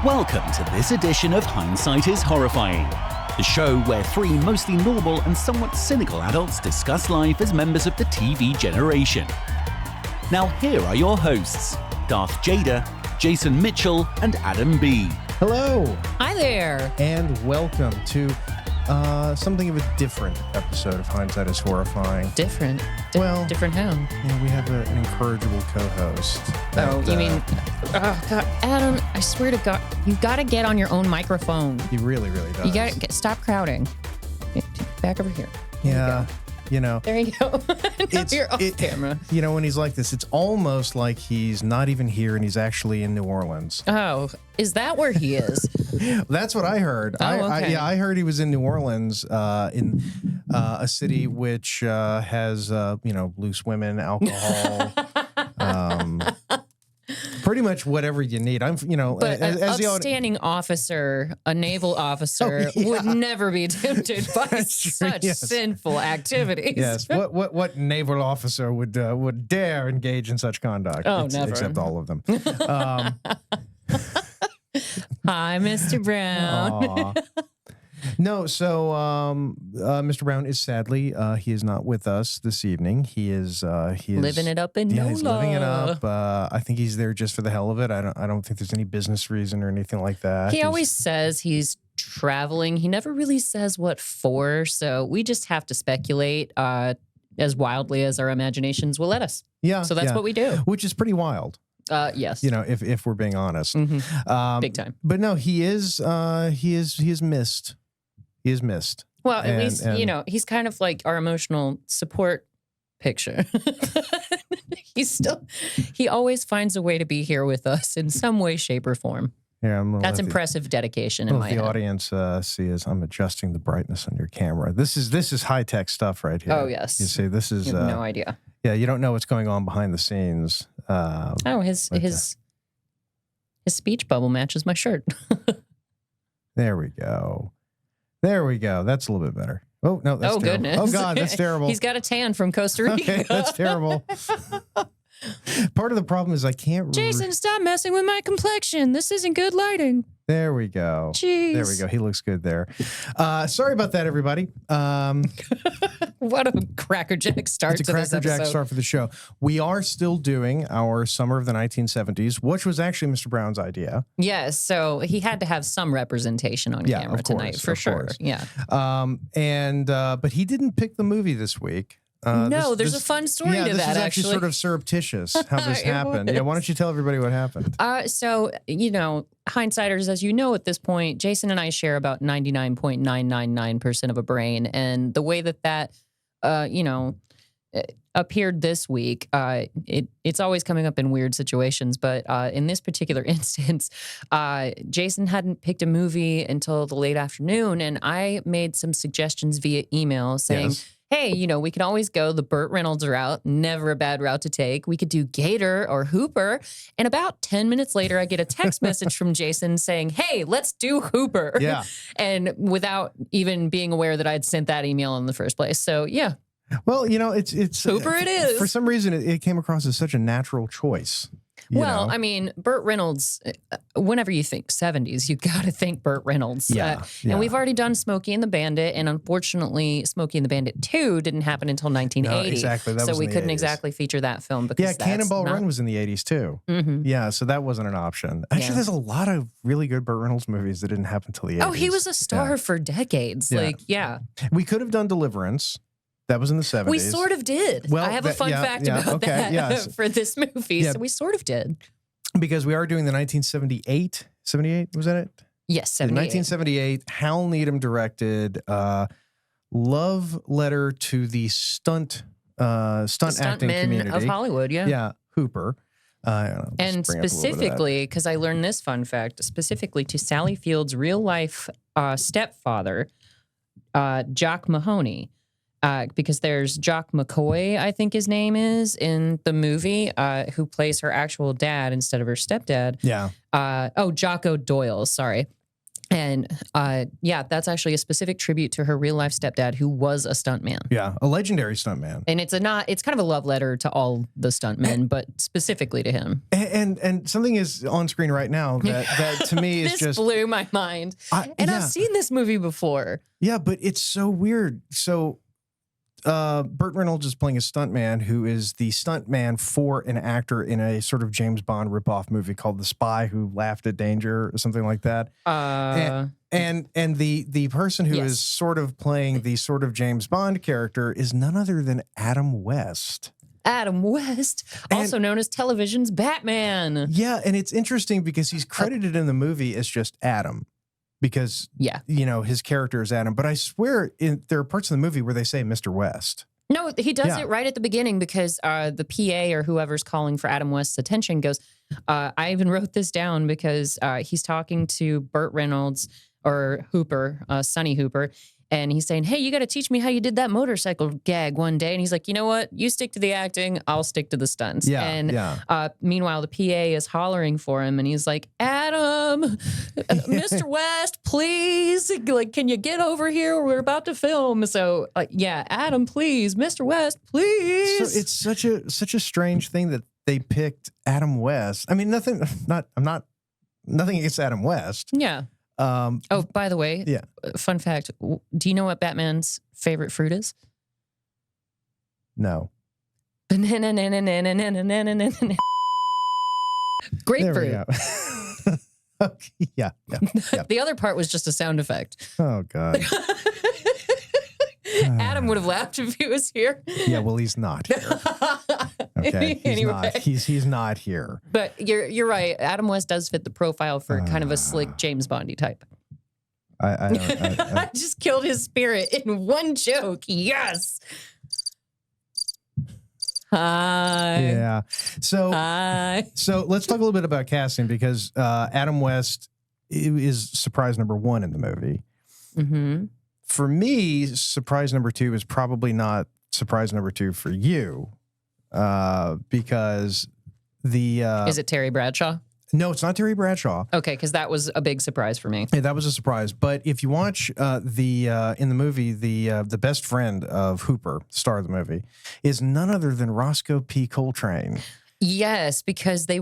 Welcome to this edition of Hindsight is Horrifying, the show where three mostly normal and somewhat cynical adults discuss life as members of the TV generation. Now here are your hosts, Darth Jada, Jason Mitchell, and Adam B. Hello. Hi there. And welcome to something of a different episode of Hindsight is Horrifying. Different? Different how? Yeah, we have an incorrigible co-host. You mean... Oh, God. Adam, I swear to God, you've got to get on your own microphone. He really, really does. You got to stop crowding. Back over here. Yeah. You know, there you go. You're off camera. You know, when he's like this, it's almost like he's not even here and he's actually in New Orleans. Oh, is that where he is? That's what I heard. Okay. I heard he was in New Orleans, in a city which has, loose women, alcohol, pretty much whatever you need. But an upstanding officer, a naval officer, would never be tempted by such sinful activities. Yes. What naval officer would dare engage in such conduct? Oh, never. Except all of them. Hi, Mr. Brown. No, so Mr. Brown is sadly he is not with us this evening. He is living it up in NOLA. He's living it up. I think he's there just for the hell of it. I don't think there's any business reason or anything like that. He always says he's traveling. He never really says what for, so we just have to speculate as wildly as our imaginations will let us. Yeah. So that's what we do. Which is pretty wild. Yes. You know, if we're being honest. Mm-hmm. Big time. But no, he is missed. He is missed. Well, at least, he's kind of like our emotional support picture. He always finds a way to be here with us in some way, shape, or form. Yeah, that's impressive dedication in my head. The audience see as I'm adjusting the brightness on your camera. This is high tech stuff right here. Oh yes. You see, this is you have no idea. Yeah, you don't know what's going on behind the scenes. His speech bubble matches my shirt. There we go. That's a little bit better. Oh no, that's terrible. Goodness. Oh God, that's terrible. He's got a tan from Costa Rica. Okay, that's terrible. Part of the problem is I can't. Jason, stop messing with my complexion. This isn't good lighting. There we go. Jeez. There we go. He looks good there. Sorry about that, everybody. What a crackerjack start it's a crackerjack start for the show. We are still doing our Summer of the 1970s, which was actually Mr. Brown's idea. Yes, so he had to have some representation on camera tonight, for sure. Course. Yeah. But he didn't pick the movie this week. There's a fun story to that, this is actually sort of surreptitious how this happened. Yeah, why don't you tell everybody what happened? So, hindsighters, as you know at this point, Jason and I share about 99.999% of a brain. And the way that appeared this week, it's always coming up in weird situations. But in this particular instance, Jason hadn't picked a movie until the late afternoon. And I made some suggestions via email saying, hey, we can always go the Burt Reynolds route, never a bad route to take. We could do Gator or Hooper. And about 10 minutes later, I get a text message from Jason saying, hey, let's do Hooper. Yeah. And without even being aware that I'd sent that email in the first place. So, yeah. Well, it's Hooper it is. For some reason, it came across as such a natural choice. I mean, Burt Reynolds, whenever you think 70s, you got to think Burt Reynolds. Yeah. And we've already done Smokey and the Bandit, and unfortunately, Smokey and the Bandit 2 didn't happen until 1980. No, exactly. That so was we in the couldn't 80s. exactly feature that film. Because Cannonball Run was in the 80s, too. Mm-hmm. Yeah, so that wasn't an option. Actually, there's a lot of really good Burt Reynolds movies that didn't happen until the 80s. Oh, he was a star for decades. We could have done Deliverance. That was in the 70s. We sort of did. Well, I have a fun fact about that for this movie. Yeah. So we sort of did. Because we are doing the 1978, 78, was that it? Yes, 78. The 1978, Hal Needham directed love letter to the stunt acting community of Hollywood, Yeah, Hooper. And specifically, because I learned this fun fact, specifically to Sally Field's real-life stepfather, Jock Mahoney. Because there's Jock McCoy, I think his name is, in the movie, who plays her actual dad instead of her stepdad. Yeah. Jocko Doyle, sorry. And yeah, that's actually a specific tribute to her real life stepdad, who was a stuntman. Yeah, a legendary stuntman. And it's kind of a love letter to all the stuntmen, but specifically to him. And something is on screen right now that to me is this just blew my mind. I've seen this movie before. Yeah, but it's so weird. So Burt Reynolds is playing a stuntman who is the stuntman for an actor in a sort of James Bond ripoff movie called The Spy Who Laughed at Danger or something like that. And the person who is sort of playing the sort of James Bond character is none other than Adam West. Adam West, also known as television's Batman. Yeah, and it's interesting because he's credited in the movie as just Adam. Because, you know, his character is Adam. But I swear there are parts of the movie where they say Mr. West. No, he does it right at the beginning because the PA or whoever's calling for Adam West's attention goes, I even wrote this down because he's talking to Burt Reynolds or Hooper, Sonny Hooper. And he's saying, hey, you got to teach me how you did that motorcycle gag one day. And he's like, you know what? You stick to the acting. I'll stick to the stunts. Meanwhile, the PA is hollering for him. And he's like, Adam, Mr. West, please. Like, can you get over here? We're about to film. So, Adam, please. Mr. West, please. So it's such a strange thing that they picked Adam West. I mean, nothing against Adam West. Yeah. By the way, fun fact. Do you know what Batman's favorite fruit is? No. Grapefruit. Okay, yeah. The other part was just a sound effect. Oh, God. Adam would have laughed if he was here. Yeah, well, he's not here. Okay, he's not here. But you're right. Adam West does fit the profile for kind of a slick James Bondy type. I just killed his spirit in one joke. Yes. Hi. Yeah. So let's talk a little bit about casting because Adam West is surprise number 1 in the movie. Mm-hmm. For me, surprise number 2 is probably not surprise number 2 for you, because is it Terry Bradshaw? No, it's not Terry Bradshaw. Okay, because that was a big surprise for me. Yeah, that was a surprise. But if you watch in the movie, the best friend of Hooper, star of the movie, is none other than Roscoe P. Coltrane. Yes, because they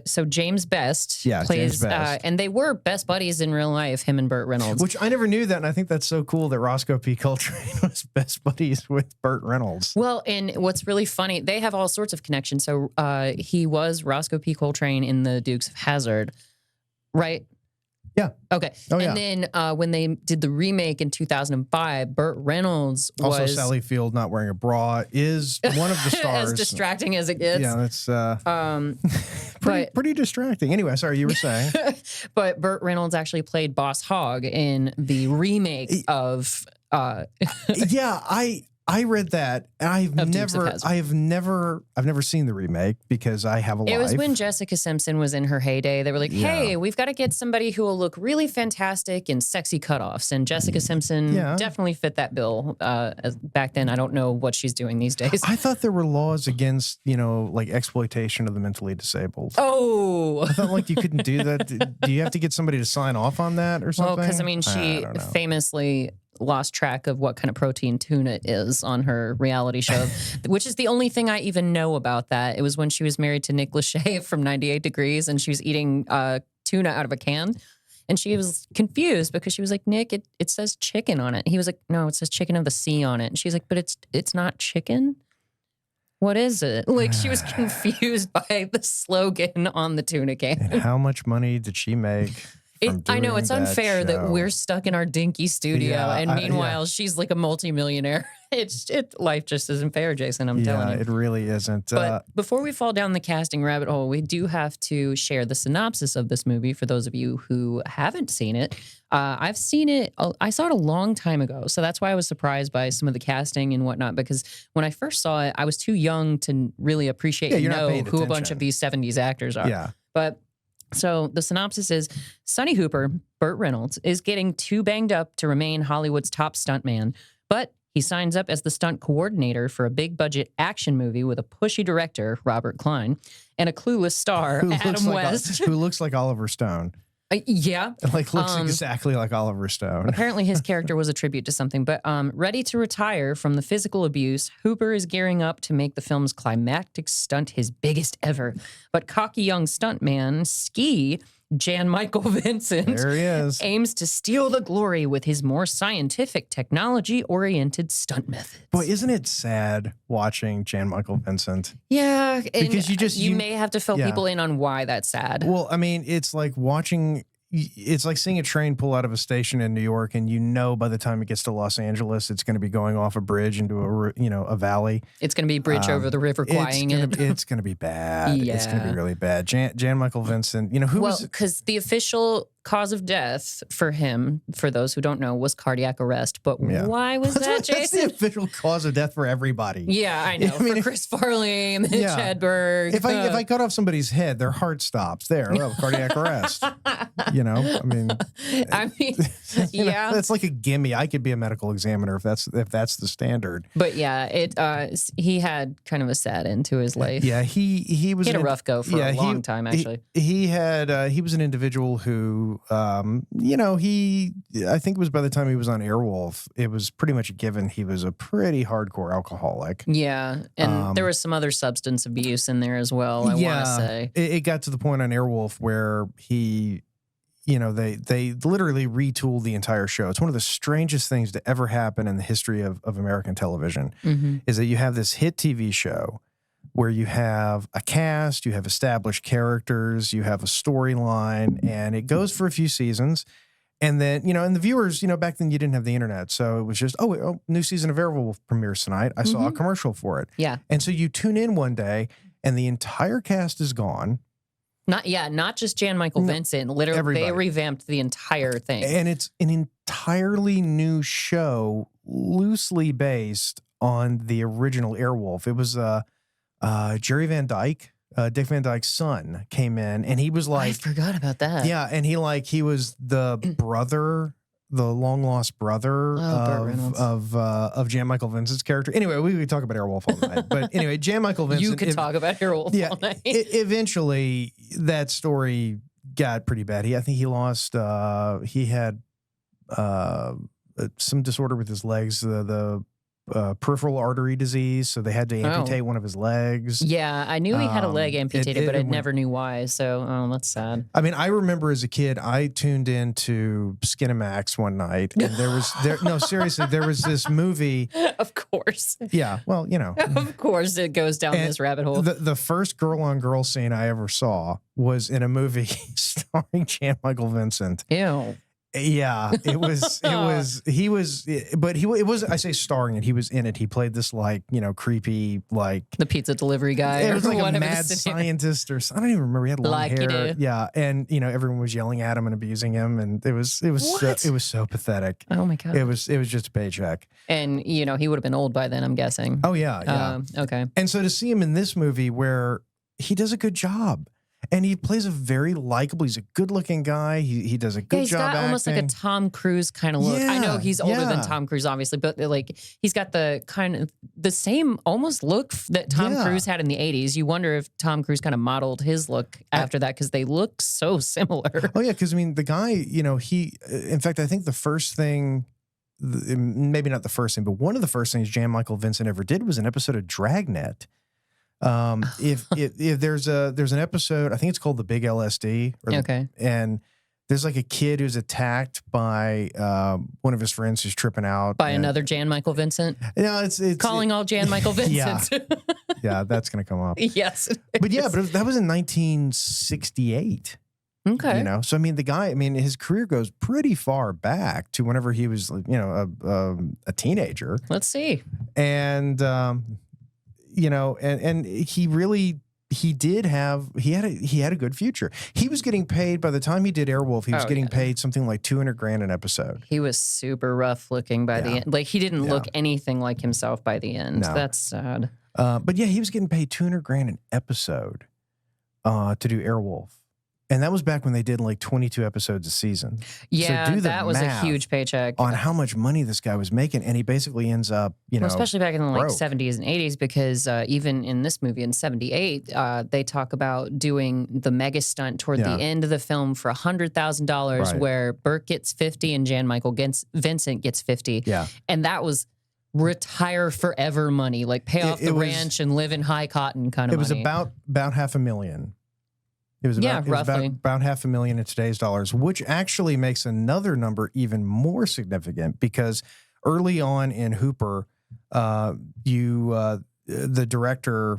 so James Best plays, James Best. And they were best buddies in real life, him and Burt Reynolds. Which I never knew that, and I think that's so cool that Roscoe P. Coltrane was best buddies with Burt Reynolds. Well, and what's really funny, they have all sorts of connections. So he was Roscoe P. Coltrane in the Dukes of Hazzard, right? Yeah. Okay. Oh, and then when they did the remake in 2005, Burt Reynolds was... Also, Sally Field not wearing a bra is one of the stars. As distracting as it gets. Yeah, that's pretty distracting. Anyway, sorry, you were saying. But Burt Reynolds actually played Boss Hogg in the remake of... Yeah, I read that, and I've never seen the remake because I have a life. It was when Jessica Simpson was in her heyday. They were like, hey, we've got to get somebody who will look really fantastic in sexy cutoffs. And Jessica Simpson definitely fit that bill back then. I don't know what she's doing these days. I thought there were laws against, like exploitation of the mentally disabled. Oh. I thought like you couldn't do that. Do you have to get somebody to sign off on that or something? Well, because I mean, she famously lost track of what kind of protein tuna is on her reality show, which is the only thing I even know about that. It was when she was married to Nick Lachey from 98 Degrees, and she was eating tuna out of a can. And she was confused because she was like, Nick, it says chicken on it. He was like, no, it says chicken of the sea on it. And she's like, but it's not chicken. What is it? Like, she was confused by the slogan on the tuna can. And how much money did she make? I know it's unfair that we're stuck in our dinky studio, and meanwhile she's like a multimillionaire. Life just isn't fair, Jason. I'm telling you, it really isn't. But before we fall down the casting rabbit hole, we do have to share the synopsis of this movie for those of you who haven't seen it. I've seen it. I saw it a long time ago, so that's why I was surprised by some of the casting and whatnot. Because when I first saw it, I was too young to really appreciate and know who a bunch of these 70s actors are. Yeah, but. So the synopsis is Sonny Hooper, Burt Reynolds, is getting too banged up to remain Hollywood's top stuntman, but he signs up as the stunt coordinator for a big-budget action movie with a pushy director, Robert Klein, and a clueless star, Adam West. Who looks like Oliver Stone. Yeah. It like looks exactly like Oliver Stone. Apparently his character was a tribute to something. But ready to retire from the physical abuse, Hooper is gearing up to make the film's climactic stunt his biggest ever. But cocky young stuntman Ski Jan Michael Vincent There he is. aims to steal the glory with his more scientific, technology-oriented stunt methods. Boy, isn't it sad watching Jan Michael Vincent? Yeah, Because you may have to fill people in on why that's sad. Well, I mean, it's like it's like seeing a train pull out of a station in New York, and you know by the time it gets to Los Angeles, it's going to be going off a bridge into a valley. It's going to be bridge over the river Kwaiing it. It's going to be bad. Yeah. It's going to be really bad. Jan Michael Vincent, who was... because the official cause of death for him, for those who don't know, was cardiac arrest. But why was that, That's Jason? the official cause of death for everybody. Yeah, I know. For Chris Farley and Mitch Hedberg. If I cut off somebody's head, their heart stops. There, cardiac arrest. I mean, yeah, that's like a gimme. I could be a medical examiner if that's the standard. But yeah, he had kind of a sad end to his life. Yeah, he was he had a rough go for a long time. Actually, he was an individual who, I think it was by the time he was on Airwolf, it was pretty much a given he was a pretty hardcore alcoholic. Yeah, and there was some other substance abuse in there as well. I want to say it got to the point on Airwolf where he. They literally retooled the entire show. It's one of the strangest things to ever happen in the history of American television, is that you have this hit TV show where you have a cast, you have established characters, you have a storyline, and it goes for a few seasons. And then, and the viewers, back then you didn't have the internet. So it was just, new season of Airwolf premieres tonight. I saw a commercial for it. Yeah. And so you tune in one day and the entire cast is gone. Not just Jan Michael Vincent. Literally, everybody. They revamped the entire thing. And it's an entirely new show, loosely based on the original Airwolf. It was Jerry Van Dyke, Dick Van Dyke's son, came in, and he was like, I forgot about that. Yeah, and he was the brother, the long lost brother of Jan Michael Vincent's character. Anyway, we could talk about Airwolf all night, but anyway, Jan Michael Vincent. You could talk about Airwolf all night. Eventually, that story got pretty bad. I think he lost. He had some disorder with his legs. The peripheral artery disease, so they had to amputate one of his legs. Yeah, I knew he had a leg amputated, but I never knew why. So, that's sad. I mean, I remember as a kid, I tuned into Skinamax one night, and there was this movie. Of course. Yeah, well, Of course, it goes down this rabbit hole. The first girl-on-girl scene I ever saw was in a movie starring Jan Michael Vincent. Ew. Yeah, it was, I say starring it, he was in it. He played this creepy, the pizza delivery guy. It was like a mad scientist or something. I don't even remember. He had long hair. Yeah. And, everyone was yelling at him and abusing him. And it was so pathetic. Oh my God. It was just a paycheck. And, he would have been old by then, I'm guessing. Oh yeah. Yeah. Okay. And so to see him in this movie where he does a good job. And he plays a very likable. He's a good-looking guy. He does a good job acting. He's got almost like a Tom Cruise kind of look. I know he's older than Tom Cruise, obviously, but he's got the same almost look that Tom Cruise had in the 80s. You wonder if Tom Cruise kind of modeled his look after that because they look so similar. Oh yeah, because the guy, in fact, I think the first thing, maybe not the first thing, but one of the first things Jan Michael Vincent ever did was an episode of Dragnet. If there's an episode, I think it's called The Big LSD. And there's like a kid who's attacked by one of his friends who's tripping out by another Jan Michael Vincent. No, it's calling all Jan Michael Vincents. Yeah, that's gonna come up. Yes, but that was in 1968. Okay, so I mean, the guy, his career goes pretty far back to whenever he was, a teenager. Let's see, and and he had a good future. He was getting paid by the time he did Airwolf. He was getting paid something like $200,000 an episode. He was super rough looking by the end. Like he didn't look anything like himself by the end. No. That's sad. But yeah, he was getting paid $200,000 an episode to do Airwolf. And that was back when they did like 22 episodes a season. Yeah, so do the that was a math huge paycheck. on how much money this guy was making. And he basically ends up, you know, especially back in the like broke. 70s and 80s, because even in this movie in 78, they talk about doing the mega stunt toward the end of the film for $100,000, Right. where Burt gets 50 and Jan Michael Vincent gets 50. Yeah. And that was retire forever money, like pay off the ranch and live in high cotton kind of It was money. about $500,000. It was about, roughly. about $500,000 in today's dollars, which actually makes another number even more significant because early on in Hooper, the director,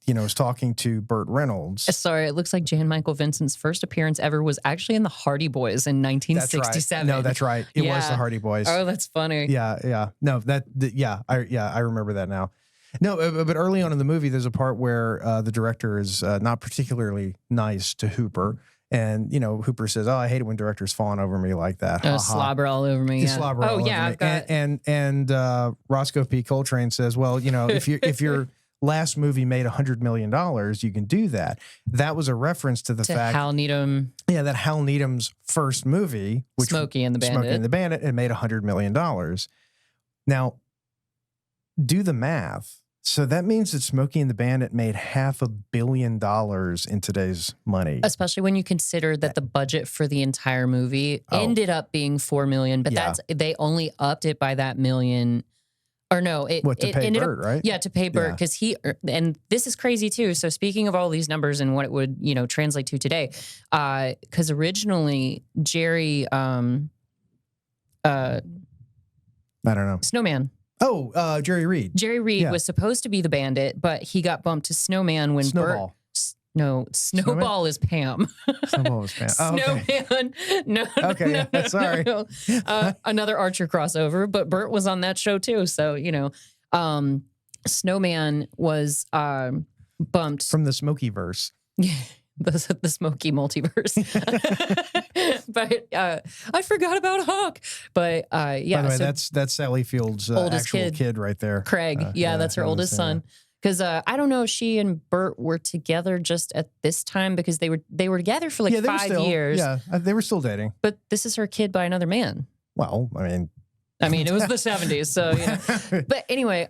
you know, is talking to Burt Reynolds. Sorry, it looks like Jan Michael Vincent's first appearance ever was actually in the Hardy Boys in 1967. No, that's right. It was the Hardy Boys. Oh, that's funny. Yeah. No, I remember that now. No, but early on in the movie, there's a part where the director is not particularly nice to Hooper. And, you know, Hooper says, "Oh, I hate it when directors fawn over me like that." Oh, slobber all over me. Yeah. Slobber all over me. I've got... And Roscoe P. Coltrane says, "Well, you know, if your last movie made $100 million, you can do that." That was a reference to the fact Hal Needham. Yeah, that Hal Needham's first movie, which Smokey and the Bandit, it made $100 million. Now, do the math. So that means that Smokey and the Bandit made $500 million in today's money. Especially when you consider that the budget for the entire movie ended up being $4 million, but they only upped it by that million. Or no, it pay ended Burt, up, right? Yeah, to pay Burt, because and this is crazy too. So speaking of all these numbers and what it would, you know, translate to today, because originally Jerry, I don't know. Snowman. Oh, Jerry Reed. Jerry Reed was supposed to be the bandit, but he got bumped to Snowman when Snowball. Snowball is Pam. Snowball is Pam. Oh, okay. Snowman. No. Okay, no, sorry. no. Another Archer crossover, but Burt was on that show too. So, you know, Snowman was bumped from the Smokey verse. The Smokey multiverse. But I forgot about Hawk. But yeah. By the way, so that's Sally Field's actual kid right there. Craig. That's her oldest son. Because I don't know if she and Burt were together just at this time, because they were together for like 5 years. Yeah, they were still dating. But this is her kid by another man. Well, I mean, it was the 70s, so, you know. But anyway,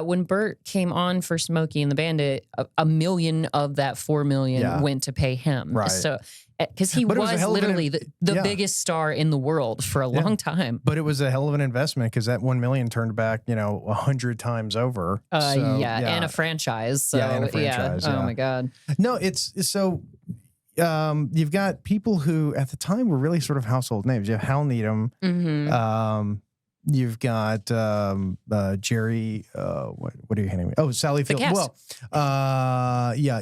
when Burt came on for Smokey and the Bandit, $1 million of that $4 million went to pay him. Right. So, because he was literally the biggest star in the world for a long time. But it was a hell of an investment, because that $1 million turned back, 100 times over. And a franchise. So, and a franchise. Oh my God. No, it's so. You've got people who at the time were really sort of household names. You have Hal Needham. Mm-hmm. You've got Jerry. What are you handing me? Oh, Sally Field. Well,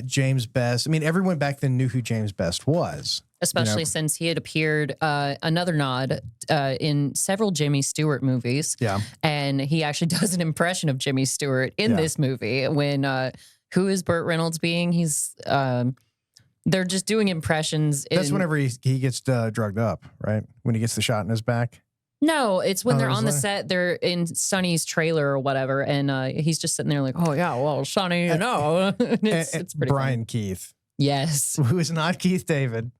James Best. I mean, everyone back then knew who James Best was. Especially since he had appeared, another nod, in several Jimmy Stewart movies. Yeah. And he actually does an impression of Jimmy Stewart in this movie when, who is Burt Reynolds being? He's, they're just doing impressions. That's whenever he gets drugged up, right? When he gets the shot in his back. No, it's when they're on the set, they're in Sonny's trailer or whatever, and he's just sitting there like, oh yeah, well, Sonny, you know. It's pretty Brian funny. Keith. Yes. Who is not Keith David.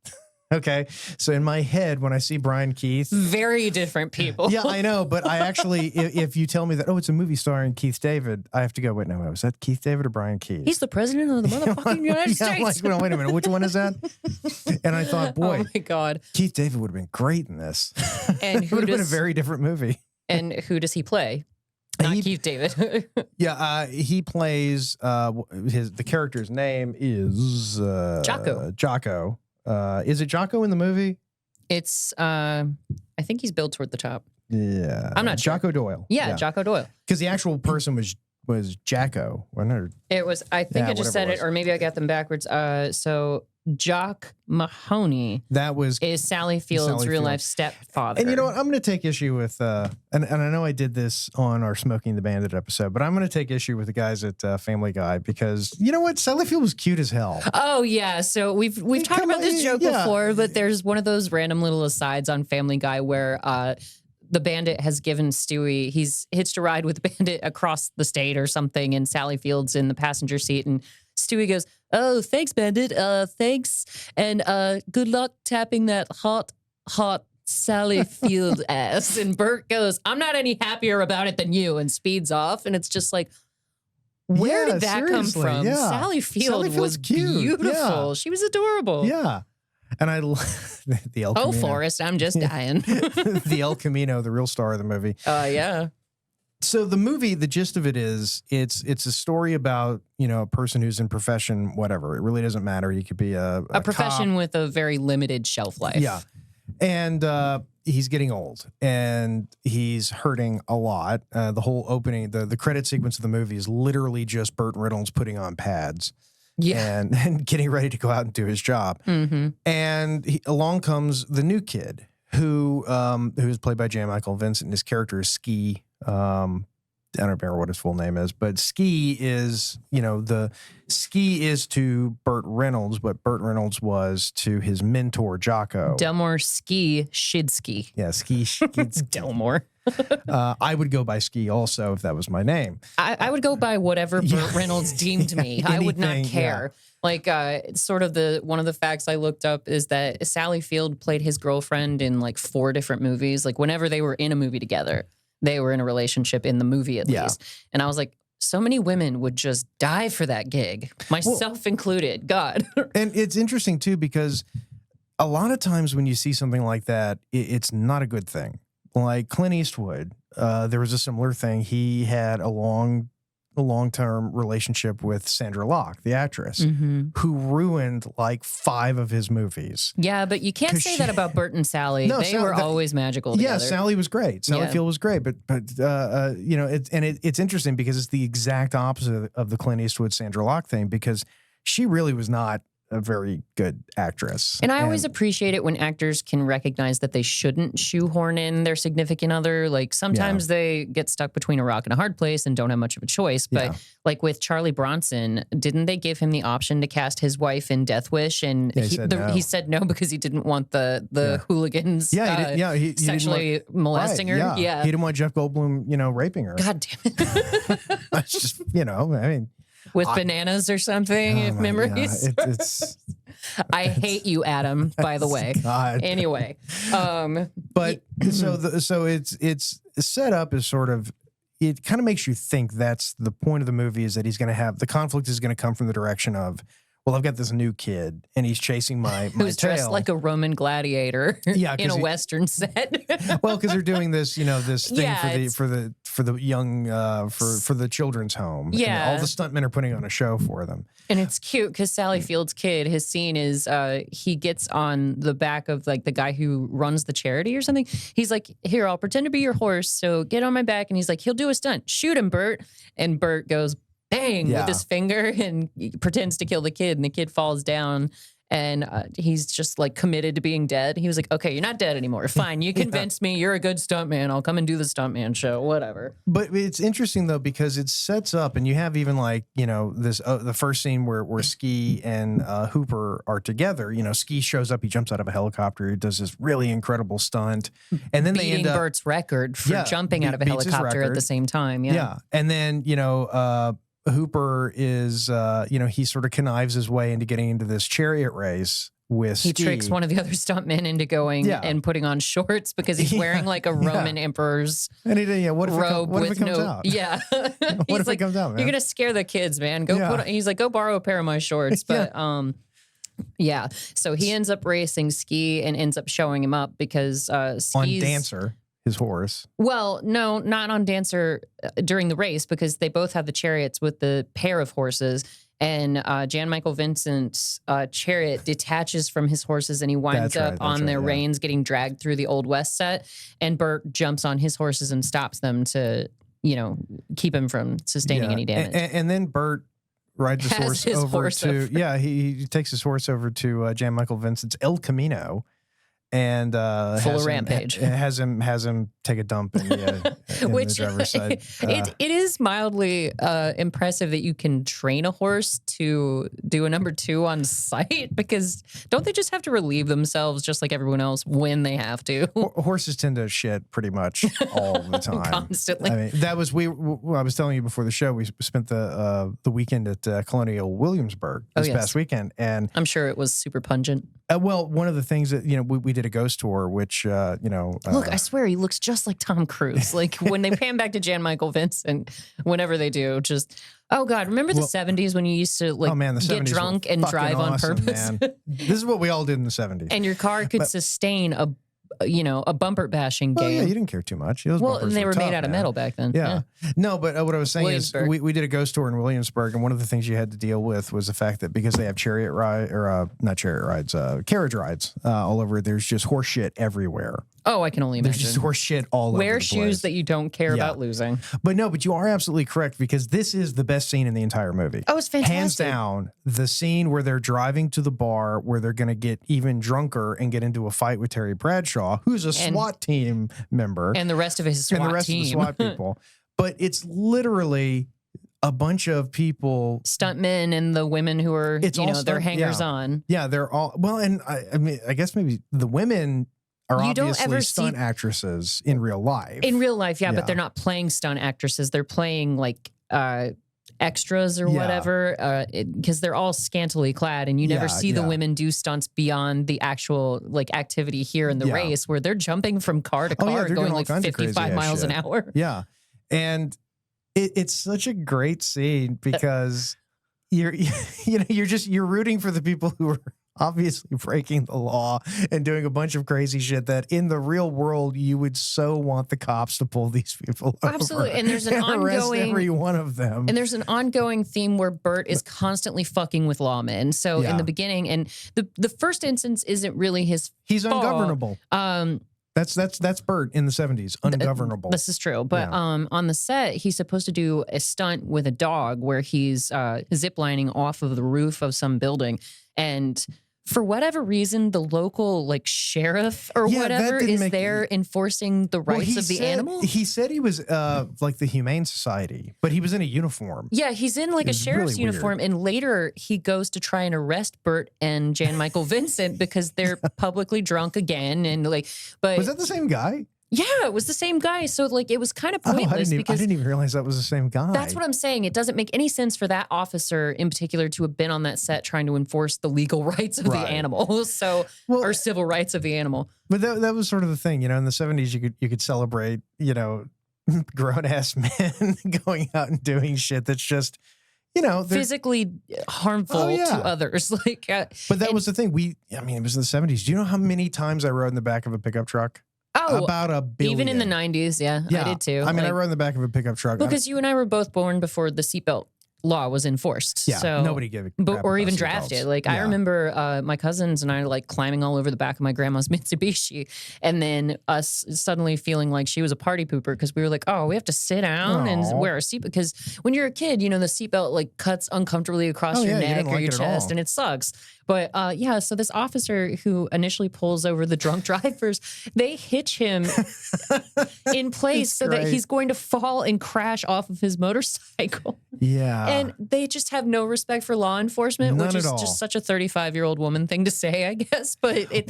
Okay. So in my head, when I see Brian Keith. Very different people. Yeah, I know. But I actually, if you tell me that, it's a movie starring Keith David, I have to go, wait, no, was that Keith David or Brian Keith? He's the president of the motherfucking United States. I'm like, well, wait a minute, which one is that? And I thought, boy, oh my God, Keith David would have been great in this. And it would have been a very different movie. And who does he play? Not Keith David. He plays, the character's name is Jocko. Jocko. Is it Jocko in the movie? It's, I think he's billed toward the top. Yeah. I'm not sure. Jocko Doyle. Yeah, Jocko Doyle. Because the actual person was Jacko. It was, I think I just said it, or maybe I got them backwards. So Jock Mahoney is Sally Field's real life stepfather. And you know what? I'm going to take issue with, and I know I did this on our Smoking the Bandit episode, but I'm going to take issue with the guys at Family Guy, because you know what? Sally Field was cute as hell. Oh yeah. So we've talked about this joke before, but there's one of those random little asides on Family Guy where the bandit has given Stewie, he's hitched a ride with the bandit across the state or something, and Sally Field's in the passenger seat, and Stewie goes, "Oh, thanks, Bandit. Thanks. And good luck tapping that hot Sally Field ass." And Burt goes, "I'm not any happier about it than you," and speeds off. And it's just like, where did that seriously, come from? yeah. Sally Field Field's was cute. beautiful. Yeah. She was adorable. Yeah. And I the El Camino. Oh, Forrest, I'm just dying. The El Camino, the real star of the movie. Yeah. So the movie, the gist of it is, it's a story about, a person who's in profession, whatever. It really doesn't matter. You could be a profession cop. with a very limited shelf life. Yeah. And he's getting old and he's hurting a lot. The whole opening, the credit sequence of the movie is literally just Burt Reynolds putting on pads. Yeah. And getting ready to go out and do his job. Mm-hmm. And along comes the new kid who is played by J. Michael Vincent. And his character is Ski. I don't remember what his full name is, but Ski is, the Ski is to Burt Reynolds what Burt Reynolds was to his mentor, Jocko. Delmore Ski Shidsky. Yeah, Ski. Delmore. I would go by Ski also if that was my name. I would go by whatever Burt Reynolds deemed me. I would not care. Like, sort of one of the facts I looked up is that Sally Field played his girlfriend in like 4 different movies. Like whenever they were in a movie together, they were in a relationship in the movie at least. And I was like, so many women would just die for that gig, myself included. God. And it's interesting too, because a lot of times when you see something like that, it's not a good thing. Like Clint Eastwood, there was a similar thing. He had a long-term relationship with Sandra Locke, the actress, who ruined like 5 of his movies. Yeah, but you can't say that about Burt and Sally. No, they were always magical together. Yeah, Sally was great. Sally Field was great, but it's interesting because it's the exact opposite of the Clint Eastwood Sandra Locke thing, because she really was not a very good actress. And I always appreciate it when actors can recognize that they shouldn't shoehorn in their significant other. Like sometimes they get stuck between a rock and a hard place and don't have much of a choice. But like with Charlie Bronson, didn't they give him the option to cast his wife in Death Wish? And he said no because he didn't want the hooligans sexually molesting her. He didn't want Jeff Goldblum, raping her. God damn it. That's just, I mean. With bananas or something, if memories. I hate you, Adam, by the way. God. Anyway. But so it's set up as sort of, it kind of makes you think that's the point of the movie, is that he's going to have, the conflict is going to come from the direction of, well, I've got this new kid and he's chasing my who's tail. Dressed like a Roman gladiator in a Western set. Well, because they're doing this, this thing for the young, for the children's home. Yeah. And all the stuntmen are putting on a show for them. And it's cute because Sally Field's kid, his scene is he gets on the back of like the guy who runs the charity or something. He's like, "Here, I'll pretend to be your horse. So get on my back." And he's like, "He'll do a stunt. Shoot him, Burt." And Burt goes, bang, with his finger and he pretends to kill the kid, and the kid falls down, and he's just like committed to being dead. He was like, "Okay, you're not dead anymore. Fine, you convinced me. You're a good stuntman. I'll come and do the stuntman show, whatever." But it's interesting though, because it sets up, and you have even like, this the first scene where Ski and Hooper are together. Ski shows up, he jumps out of a helicopter, he does this really incredible stunt, and then they end up Burt's record for jumping out of a helicopter at the same time. Yeah. And then Hooper is, he sort of connives his way into getting into this chariot race with Ski. He tricks one of the other stuntmen into going and putting on shorts because he's wearing like a Roman emperor's robe what if it comes out? Yeah. What if it comes out, man? You're going to scare the kids, man. He's like, "Go borrow a pair of my shorts." But, so he ends up racing Ski and ends up showing him up because Ski's on Dancer, his horse. Well, no, not on Dancer during the race, because they both have the chariots with the pair of horses. And Jan Michael Vincent's chariot detaches from his horses, and he winds up on their reins, getting dragged through the Old West set. And Burt jumps on his horses and stops them to, keep him from sustaining any damage. And then Burt rides his horse over to he takes his horse over to Jan Michael Vincent's El Camino. and Full of rampage. Has him take a dump in the driver's side. It is mildly impressive that you can train a horse to do a number 2 on sight, because don't they just have to relieve themselves just like everyone else when they have to? Horses tend to shit pretty much all the time, constantly. I mean, that was I was telling you before the show. We spent the weekend at Colonial Williamsburg this past weekend, and I'm sure it was super pungent. Well, one of the things that we did a ghost tour, which look, I swear he looks just like Tom Cruise. Like when they pan back to Jan Michael Vincent, whenever they do, just oh god, remember the 70s when you used to get drunk and drive on purpose? Man. This is what we all did in the 70s, and your car could sustain a bumper bashing game. Oh, yeah, you didn't care too much. Those and they were made out of metal back then. Yeah. No, but what I was saying is we did a ghost tour in Williamsburg, and one of the things you had to deal with was the fact that because they have carriage rides all over, there's just horse shit everywhere. Oh, I can only imagine. There's just horse shit all over the place. Wear shoes that you don't care about losing. But you are absolutely correct, because this is the best scene in the entire movie. Oh, it's fantastic. Hands down, the scene where they're driving to the bar where they're going to get even drunker and get into a fight with Terry Bradshaw, who's a SWAT team member. And the rest of his SWAT team. And the rest of the SWAT people. But it's literally a bunch of people, stuntmen and the women who are, they're hangers on. Yeah, they're all, well, and I mean, I guess maybe the women are obviously stunt actresses in real life. In real life, yeah, but they're not playing stunt actresses. They're playing like extras or whatever, because they're all scantily clad, and you never see the women do stunts beyond the actual activity here in the race, where they're jumping from car to car, going like 55 miles an hour. Yeah, and it's such a great scene because you're rooting for the people who are obviously breaking the law and doing a bunch of crazy shit that in the real world you would so want the cops to pull these people over. Absolutely. And there's an ongoing every one of them. And there's an ongoing theme where Burt is constantly fucking with lawmen. So in the beginning, and the first instance isn't really his He's fault. Ungovernable. That's Burt in the 70s. Ungovernable. This is true. But on the set, he's supposed to do a stunt with a dog where he's ziplining off of the roof of some building. And for whatever reason, the local sheriff or whatever is there enforcing the rights of the animal. He said he was the Humane Society, but he was in a uniform. Yeah, he's in a sheriff's uniform, and later he goes to try and arrest Burt and Jan Michael Vincent because they're publicly drunk again. And but was that the same guy? Yeah, it was the same guy. So it was kind of pointless. I didn't even realize that was the same guy. That's what I'm saying. It doesn't make any sense for that officer in particular to have been on that set trying to enforce the legal rights of the animal, or civil rights of the animal. But that was sort of the thing, in the 70s you could celebrate, grown ass men going out and doing shit that's just, physically harmful to others. But that was the thing. It was in the 70s. Do you know how many times I rode in the back of a pickup truck? Oh, about a billion. Even in the 90s, yeah, I did too. I mean, I rode in the back of a pickup truck. Because you and I were both born before the seatbelt law was enforced. Yeah, so nobody gave a crap or about even seatbelts. drafted. I remember my cousins and I climbing all over the back of my grandma's Mitsubishi, and then us suddenly feeling like she was a party pooper because we were like, oh, we have to sit down and wear our seatbelt, because when you're a kid, the seatbelt cuts uncomfortably across your neck or your chest, and it sucks. But so this officer who initially pulls over the drunk drivers, they hitch him in place so that he's going to fall and crash off of his motorcycle. Yeah. And they just have no respect for law enforcement, which is just such a 35-year-old woman thing to say, I guess. But they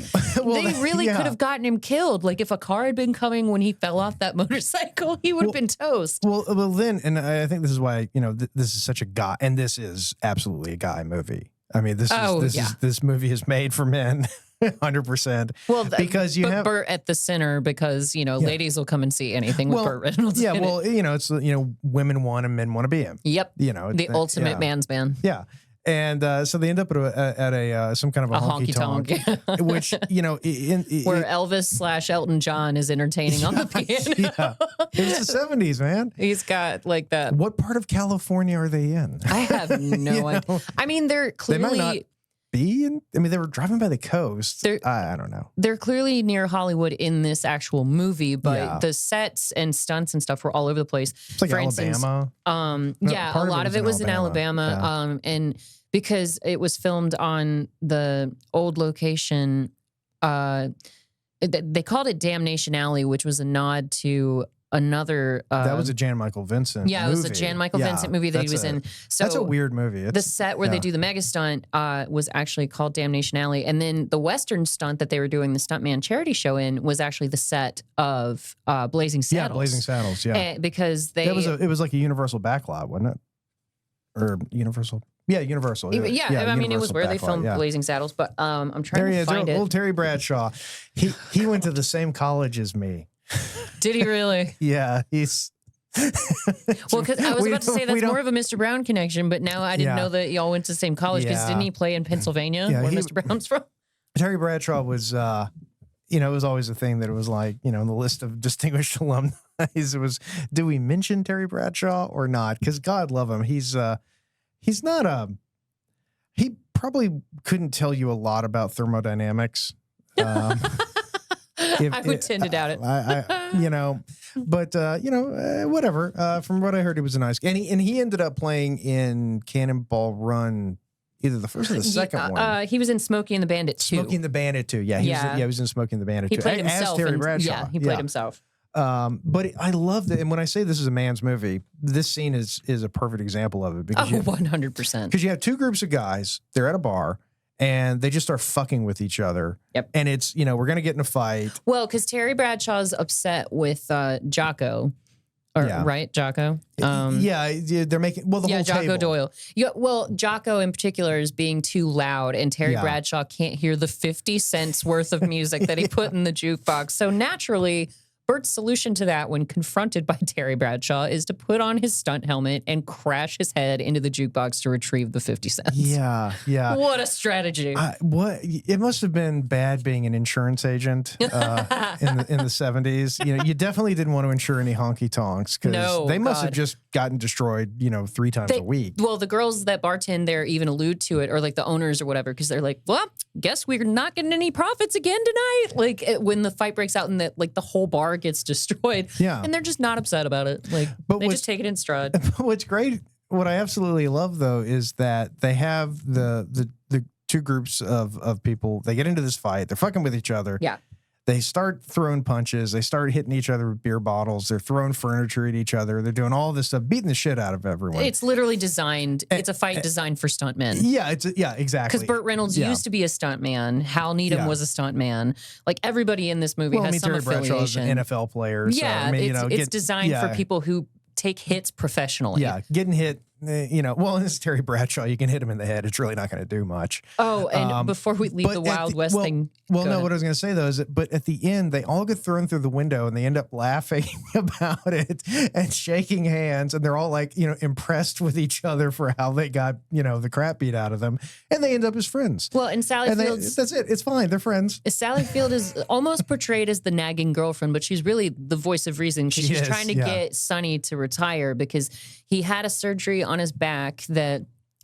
really could have gotten him killed. If a car had been coming when he fell off that motorcycle, he would have been toast. Well, then, and I think this is why, this is such a guy, and this is absolutely a guy movie. I mean, this movie is made for men, 100%. Well, because you have Burt at the center, because ladies will come and see anything with Burt Reynolds. Yeah, well, it's women want and men want to be him. Yep. The ultimate man's man. Yeah. And so they end up at some kind of a honky-tonk, which, where Elvis / Elton John is entertaining on the piano. It's the 70s, man. He's got that. What part of California are they in? I have no idea. I mean, they're clearly... They might not be in... they were driving by the coast. I don't know. They're clearly near Hollywood in this actual movie, but the sets and stunts and stuff were all over the place. It's like Alabama. A lot of it was in Alabama. And because it was filmed on the old location, they called it Damnation Alley, which was a nod to another. That was a Jan Michael Vincent. Yeah, it was a Jan Michael Vincent movie that he was in. So that's a weird movie. The set where they do the mega stunt was actually called Damnation Alley, and then the Western stunt that they were doing the Stuntman charity show in was actually the set of Blazing Saddles. Yeah, Blazing Saddles. Yeah, because it was like a Universal backlot, wasn't it? Or Universal. Yeah, Universal. Yeah, I mean, it was where they filmed Blazing Saddles, but I'm trying to find it. Old Terry Bradshaw. He went to the same college as me. Did he really? Yeah, he's. Well, because I was about to say that's more of a Mr. Brown connection, but now I didn't know that y'all went to the same college, because didn't he play in Pennsylvania, where Mr. Brown's from? Terry Bradshaw was, it was always a thing that it was like, in the list of distinguished alumni, it was, do we mention Terry Bradshaw or not? Because God love him, he's not he probably couldn't tell you a lot about thermodynamics. I would tend to doubt it. Whatever. From what I heard, he was a nice guy. And he ended up playing in Cannonball Run, either the first or the second one. He was in Smokey and the Bandit 2. Smokey and the Bandit 2. Yeah, he was in Smokey and the Bandit 2. He played himself. As Terry Bradshaw. Yeah, he played himself. But I loved it. And when I say this is a man's movie, this scene is a perfect example of it. Because 100%. Because you have two groups of guys, they're at a bar, and they just start fucking with each other. Yep. And it's, we're going to get in a fight. Well, because Terry Bradshaw's upset with Jocko. Right, Jocko? They're making, the whole Jocko table. Doyle. Yeah, well, Jocko in particular is being too loud, and Terry Bradshaw can't hear the 50 cents worth of music that he put in the jukebox. So naturally, Burt's solution to that, when confronted by Terry Bradshaw, is to put on his stunt helmet and crash his head into the jukebox to retrieve the 50 cents. Yeah. What a strategy. It must have been bad being an insurance agent in the 70s. You definitely didn't want to insure any honky-tonks, because they must have just gotten destroyed, 3 times a week. Well, the girls that bartend there even allude to it, or like the owners or whatever, because they're like, well, guess we're not getting any profits again tonight. Like when the fight breaks out and the whole bar gets destroyed. Yeah. And they're just not upset about it. They just take it in stride. What's great, what I absolutely love though, is that they have the two groups of people. They get into this fight. They're fucking with each other. Yeah. They start throwing punches. They start hitting each other with beer bottles. They're throwing furniture at each other. They're doing all this stuff, beating the shit out of everyone. It's literally designed. It's a fight designed for stuntmen. Yeah, exactly. Because Burt Reynolds used to be a stuntman. Hal Needham was a stuntman. Like everybody in this movie has some Terry affiliation. Bradshaw is an NFL player. So, it's designed for people who take hits professionally. Yeah, getting hit. It's Terry Bradshaw. You can hit him in the head. It's really not going to do much. Oh, and before we leave the Wild West thing. Well, no, what I was going to say, though, is but at the end, they all get thrown through the window and they end up laughing about it and shaking hands. And they're all like, impressed with each other for how they got, the crap beat out of them. And they end up as friends. Well, and Sally Fields. That's it. It's fine. They're friends. Sally Field is almost portrayed as the nagging girlfriend, but she's really the voice of reason, because she's trying to get Sonny to retire because he had a surgery on his back that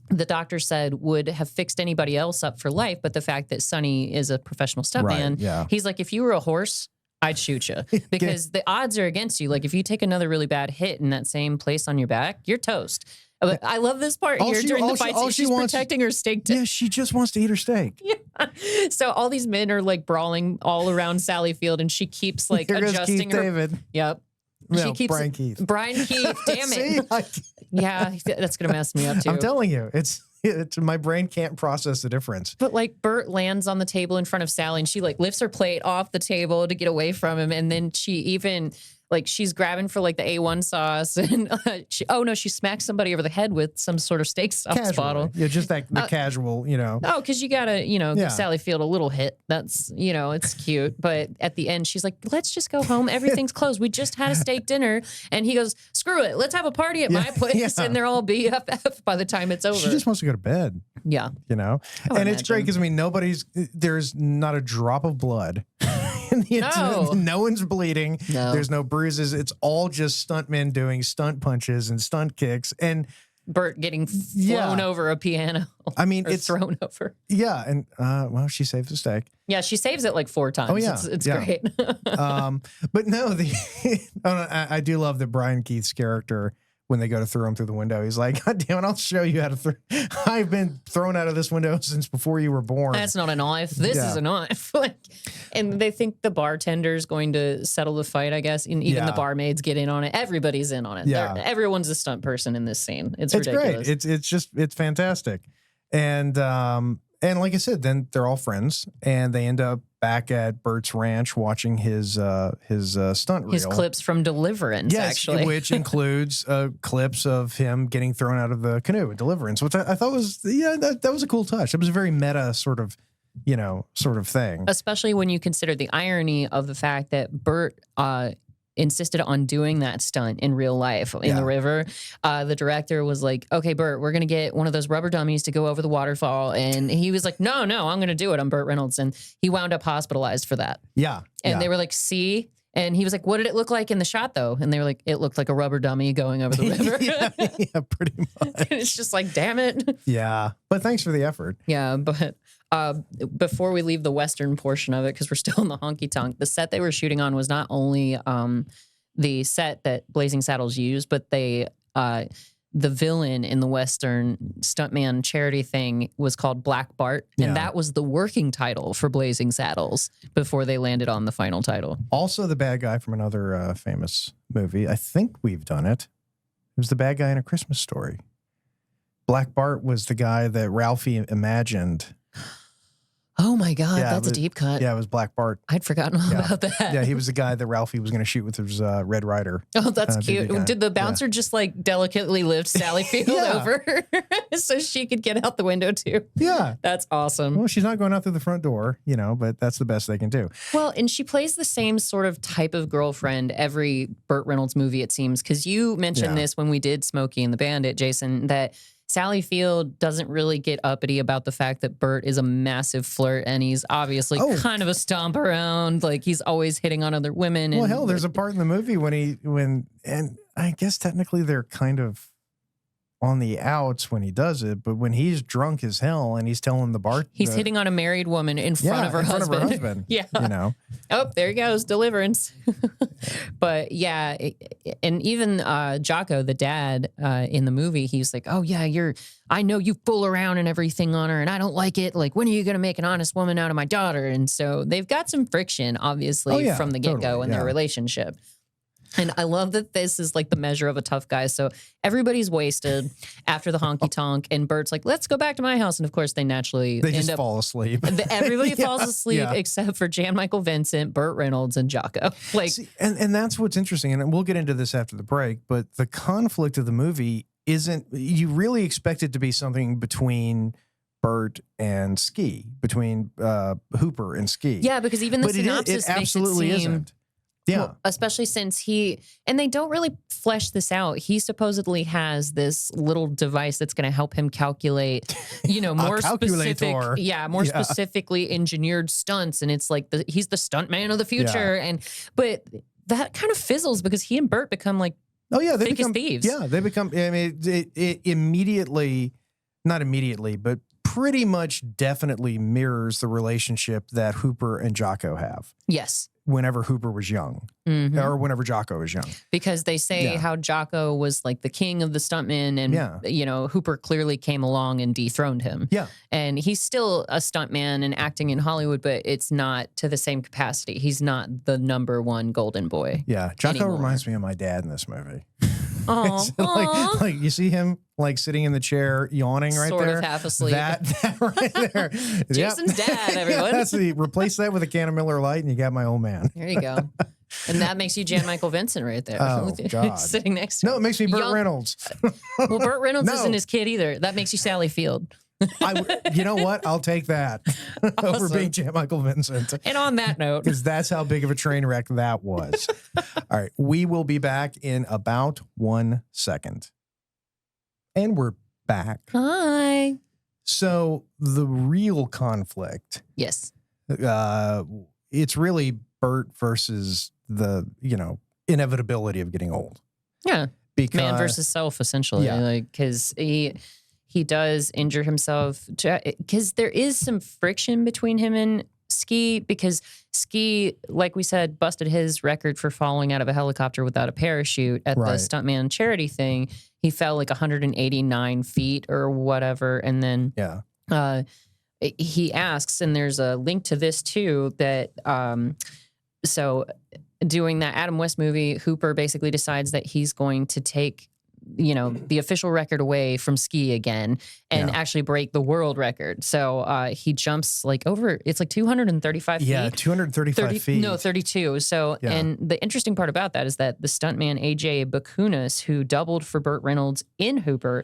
the doctor said would have fixed anybody else up for life. But the fact that Sonny is a professional stuntman, he's like, if you were a horse, I'd shoot you, because the odds are against you. Like if you take another really bad hit in that same place on your back, you're toast. I love this part here during the fight. She's protecting her steak. Yeah, she just wants to eat her steak. Yeah. So all these men are like brawling all around Sally Field, and she keeps like adjusting her. David. Yep. No, Brian Keith. Brian Keith, damn it. Yeah, that's going to mess me up too. I'm telling you, it's my brain can't process the difference. But like Burt lands on the table in front of Sally, and she like lifts her plate off the table to get away from him. And then she even she's grabbing for like the A1 sauce, and she smacks somebody over the head with some sort of steak sauce bottle. Yeah, just the casual, Oh, because you gotta, give Sally Field a little hit. That's, it's cute. But at the end, she's like, let's just go home. Everything's closed. We just had a steak dinner. And he goes, screw it. Let's have a party at my place. And they're all BFF by the time it's over. She just wants to go to bed. Yeah. And it's great because, there's not a drop of blood. No one's bleeding. No. There's no bruises. It's all just stuntmen doing stunt punches and stunt kicks. And Burt getting flown over a piano. I mean, it's thrown over. Yeah. And, she saves the steak. Yeah. She saves it like 4 times. Oh, yeah. It's great. But no, I do love that Brian Keith's character, when they go to throw him through the window. He's like, God damn it, I'll show you how to throw. I've been thrown out of this window since before you were born. That's not a knife. This is a knife. Like, and they think the bartender's going to settle the fight, I guess. And even the barmaids get in on it. Everybody's in on it. Yeah. Everyone's a stunt person in this scene. It's great. ridiculous. It's fantastic. And like I said, then they're all friends, and they end up back at Burt's ranch watching his stunt reel. His clips from Deliverance, actually. Which includes clips of him getting thrown out of the canoe in Deliverance, which I thought was, that was a cool touch. It was a very meta sort of thing. Especially when you consider the irony of the fact that Burt insisted on doing that stunt in real life in the river. The director was like, okay, Burt, we're going to get one of those rubber dummies to go over the waterfall. And he was like, no, I'm going to do it. I'm Burt Reynolds. And he wound up hospitalized for that. Yeah. And they were like, see? And he was like, what did it look like in the shot, though? And they were like, it looked like a rubber dummy going over the river. yeah, pretty much. And it's just like, damn it. Yeah. But thanks for the effort. Yeah, but before we leave the Western portion of it, because we're still in the honky-tonk, the set they were shooting on was not only the set that Blazing Saddles used, but the villain in the Western stuntman charity thing was called Black Bart, and that was the working title for Blazing Saddles before they landed on the final title. Also the bad guy from another famous movie. I think we've done it. It was the bad guy in A Christmas Story. Black Bart was the guy that Ralphie imagined. Oh my God, that's a deep cut. Yeah, it was Black Bart. I'd forgotten all about that. Yeah, he was the guy that Ralphie was going to shoot with his Red Ryder. Oh, that's cute. Did the bouncer just like delicately lift Sally Field over so she could get out the window too? Yeah. That's awesome. Well, she's not going out through the front door, but that's the best they can do. Well, and she plays the same sort of type of girlfriend every Burt Reynolds movie, it seems, because you mentioned this when we did Smokey and the Bandit, Jason, that Sally Field doesn't really get uppity about the fact that Burt is a massive flirt, and he's obviously kind of a stomp around. Like, he's always hitting on other women. Well, hell, there's a part in the movie and I guess technically they're kind of on the outs when he does it, but when he's drunk as hell and he's telling the bar, he's hitting on a married woman in front of her husband. Yeah. Oh, there he goes, Deliverance. But yeah, and even Jocko, the dad in the movie, he's like, oh yeah, I know you fool around and everything on her, and I don't like it. Like, when are you going to make an honest woman out of my daughter? And so they've got some friction, obviously, from the get-go in their relationship. And I love that this is like the measure of a tough guy. So everybody's wasted after the honky tonk, and Burt's like, let's go back to my house. And of course, they just fall asleep. Everybody falls asleep except for Jan Michael Vincent, Burt Reynolds, and Jocko. And that's what's interesting. And we'll get into this after the break. But the conflict of the movie isn't, you really expect it to be something between Burt and Ski, between Hooper and Ski. Yeah, because even the synopsis it absolutely makes it seem, isn't. Yeah. Well, especially since and they don't really flesh this out. He supposedly has this little device that's going to help him calculate, more specifically engineered stunts. And it's like he's the stunt man of the future. Yeah. But that kind of fizzles because he and Burt become like, they become thieves. Yeah, they become, I mean, it immediately, not immediately, but pretty much definitely mirrors the relationship that Hooper and Jocko have. Yes. Whenever Hooper was young, or whenever Jocko was young. Because they say how Jocko was like the king of the stuntmen, and, Hooper clearly came along and dethroned him. Yeah. And he's still a stuntman and acting in Hollywood, but it's not to the same capacity. He's not the #1 golden boy. Yeah. Jocko reminds me of my dad in this movie. Oh, like you see him like sitting in the chair yawning right there, sort of half asleep. That right there. Jason's dad, everyone. Replace that with a can of Miller Lite, and you got my old man. There you go. And that makes you Jan Michael Vincent right there. Oh God, sitting next to him. No, it makes me Burt Reynolds. Well, Burt Reynolds isn't his kid either. That makes you Sally Field. You know what? I'll take that over being Jan Michael Vincent. And on that note, because that's how big of a train wreck that was. All right, we will be back in about 1 second, and we're back. Hi. So the real conflict, yes, it's really Burt versus the inevitability of getting old. Yeah, because man versus self, essentially. Like, because he does injure himself because there is some friction between him Ski, because Ski, like we said, busted his record for falling out of a helicopter without a parachute at the Stuntman charity thing. He fell like 189 feet or whatever. And then he asks, and there's a link to this too, that so doing that Adam West movie, Hooper basically decides that he's going to take the official record away from Ski again and actually break the world record. So he jumps like over, it's like 235 feet. Yeah, 235 feet. No, 32. So, and the interesting part about that is that the stuntman AJ Bakunis, who doubled for Burt Reynolds in Hooper,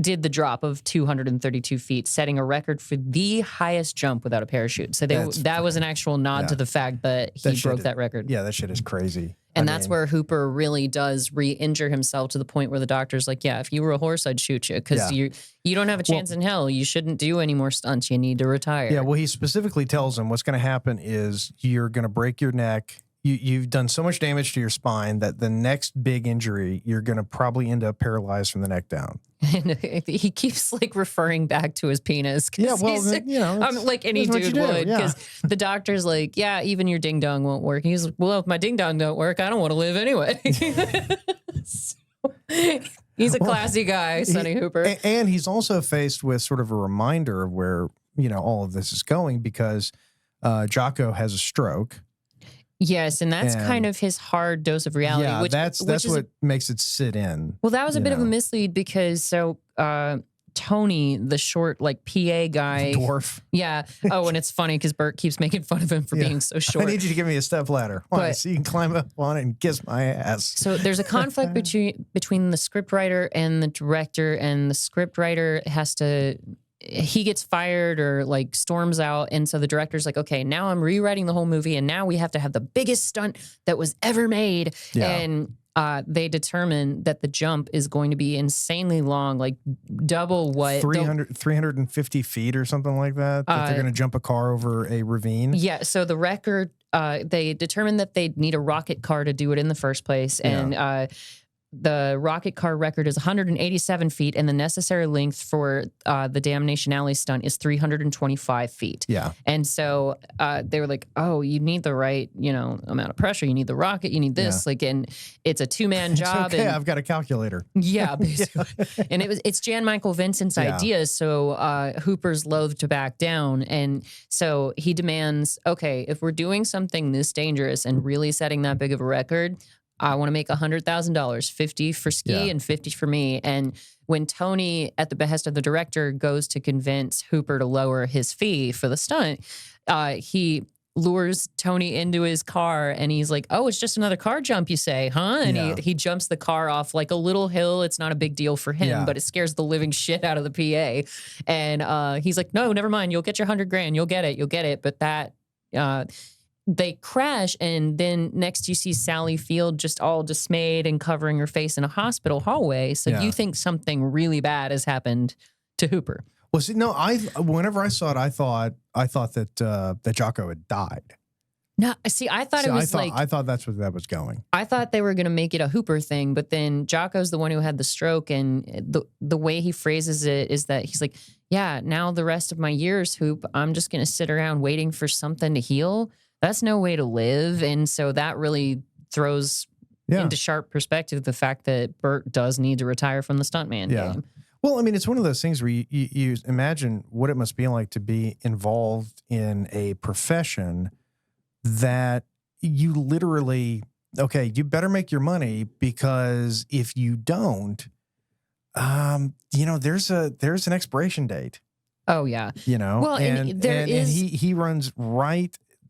did the drop of 232 feet, setting a record for the highest jump without a parachute. So that was an actual nod to the fact that he broke that record. Yeah, that shit is crazy. And that's where Hooper really does re-injure himself to the point where the doctor's like, yeah, if you were a horse, I'd shoot you because you don't have a chance in hell. You shouldn't do any more stunts. You need to retire. Yeah, well, he specifically tells him what's going to happen is you're going to break your neck. You've done so much damage to your spine that the next big injury, you're going to probably end up paralyzed from the neck down. And he keeps like referring back to his penis. Yeah, well, like any dude would, because the doctor's like, yeah, even your ding dong won't work. He's like, well, if my ding dong don't work, I don't want to live anyway. So, he's a classy guy, Sonny Hooper, and he's also faced with sort of a reminder of where all of this is going because Jocko has a stroke. Yes, and that's kind of his hard dose of reality. Yeah, that's what makes it sit in. Well, that was a bit of a mislead because Tony, the short like PA guy, the dwarf. Yeah. Oh, and it's funny because Burt keeps making fun of him for being so short. I need you to give me a step ladder, so you can climb up on it and kiss my ass. So there's a conflict between the scriptwriter and the director, and the scriptwriter has to. He gets fired or like storms out. And so the director's like, okay, now I'm rewriting the whole movie. And now we have to have the biggest stunt that was ever made. Yeah. And they determine that the jump is going to be insanely long, like double what 350 feet or something like that. That they're going to jump a car over a ravine. Yeah. So the record, they determined that they need a rocket car to do it in the first place. And, the rocket car record is 187 feet, and the necessary length for the Damnation Alley stunt is 325 feet. Yeah. And so they were like, oh, you need the right, amount of pressure. You need the rocket. You need this. And it's a two-man job. It's okay, I've got a calculator. Yeah, basically. And it's Jan Michael Vincent's idea, so Hooper's loath to back down. And so he demands, okay, if we're doing something this dangerous and really setting that big of a record, I want to make $100,000, 50 for Ski and 50 for me. And when Tony, at the behest of the director, goes to convince Hooper to lower his fee for the stunt, he lures Tony into his car and he's like, oh, it's just another car jump, you say, huh? And he jumps the car off like a little hill. It's not a big deal for him, but it scares the living shit out of the PA. And he's like, no, never mind. You'll get your $100,000. You'll get it. But that... they crash, and then next you see Sally Field just all dismayed and covering her face in a hospital hallway. So you think something really bad has happened to Hooper. Well, see, no, whenever I saw it, I thought that Jocko had died. No, see, I thought I thought that's where that was going. I thought they were going to make it a Hooper thing, but then Jocko's the one who had the stroke, and the way he phrases it is that he's like, yeah, now the rest of my years, Hoop, I'm just going to sit around waiting for something to heal. That's no way to live. And so that really throws into sharp perspective the fact that Burt does need to retire from the stuntman game. Well, I mean, it's one of those things where you imagine what it must be like to be involved in a profession that you literally, okay, you better make your money, because if you don't, there's an expiration date. Oh yeah. Well, and he runs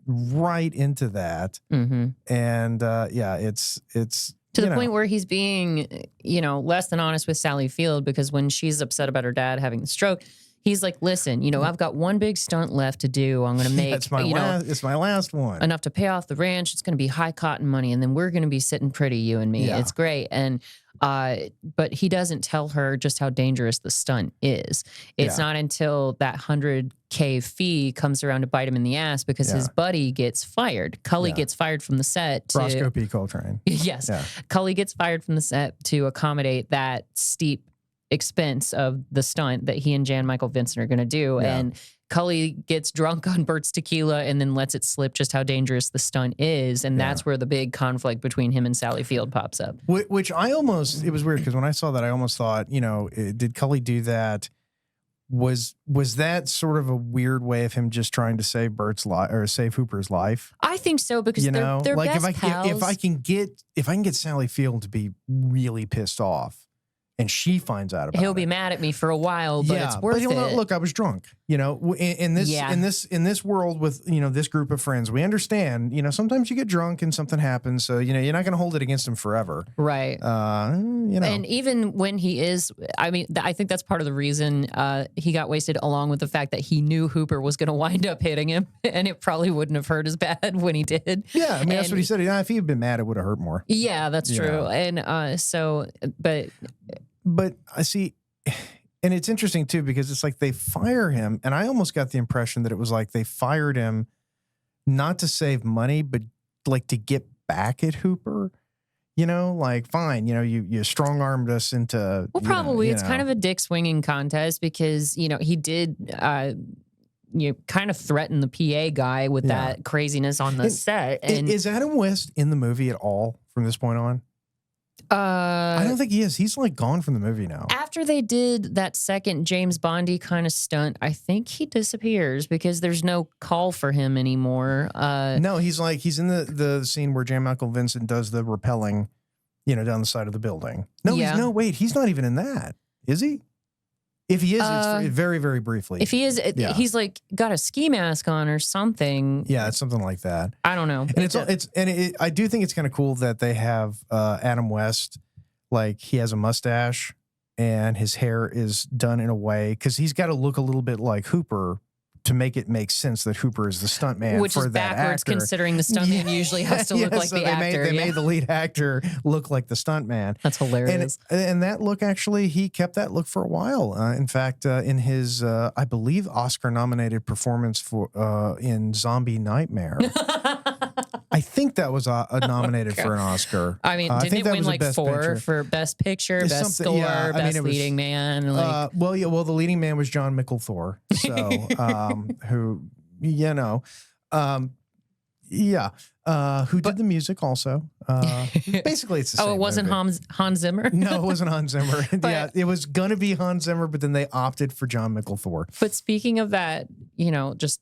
right into that. Mm-hmm. And it's to the point where he's being, less than honest with Sally Field, because when she's upset about her dad having the stroke, he's like, listen, I've got one big stunt left to do. I'm going to make, it's my last one. Enough to pay off the ranch. It's going to be high cotton money. And then we're going to be sitting pretty, you and me. Yeah. It's great. And, but he doesn't tell her just how dangerous the stunt is. It's not until that $100K fee comes around to bite him in the ass, because his buddy gets fired. Cully gets fired from the set. Roscoe P. Coltrane. Yes. Yeah. Cully gets fired from the set to accommodate that steep expense of the stunt that he and Jan Michael Vincent are going to do. Yeah. And Cully gets drunk on Burt's tequila and then lets it slip just how dangerous the stunt is. And that's where the big conflict between him and Sally Field pops up. Which I almost, it was weird because when I saw that, I almost thought, did Cully do that? Was that sort of a weird way of him just trying to save Burt's life or save Hooper's life? I think so, because they're like best pals. if I can get Sally Field to be really pissed off, and she finds out about he'll it, be mad at me for a while, but it's worth it. Look, I was drunk. In this world with this group of friends, we understand. Sometimes you get drunk and something happens, so you're not going to hold it against him forever, right? And even when he is, I mean, I think that's part of the reason he got wasted, along with the fact that he knew Hooper was going to wind up hitting him, and it probably wouldn't have hurt as bad when he did. Yeah, I mean, that's what he said. If he had been mad, it would have hurt more. Yeah, that's true. And But I see, and it's interesting too, because it's like they fire him, and I almost got the impression that it was like they fired him not to save money, but like to get back at Hooper. Like, fine, you strong armed us into. Well, probably it's kind of a dick swinging contest, because he did kind of threaten the PA guy with that craziness on the set. And is Adam West in the movie at all from this point on? I don't think he is. He's like gone from the movie now. After they did that second James Bondy kind of stunt, I think he disappears because there's no call for him anymore. No, he's in the scene where Jan Michael Vincent does the rappelling, down the side of the building. No, wait, he's not even in that, is he? If he is, it's very, very briefly. If he is, he's like got a ski mask on or something. Yeah, it's something like that. I don't know. And I do think it's kind of cool that they have Adam West, like he has a mustache and his hair is done in a way, because he's got to look a little bit like Hooper to make it make sense that Hooper is the stuntman, which is backwards, actor. Considering the stuntman usually has to look like the actor. They made the lead actor look like the stuntman. That's hilarious. And that look, actually, he kept that look for a while. In fact, in his, I believe, Oscar-nominated performance for in Zombie Nightmare. I think that was nominated for an Oscar. I mean, didn't it win like 4 for Best Picture, Best Score, Best Leading Man? Well, the leading man was John Micklethor. So, who did the music also. Basically, it's the same it wasn't movie. Hans Zimmer? No, it wasn't Hans Zimmer. It was going to be Hans Zimmer, but then they opted for John Micklethor. But speaking of that, just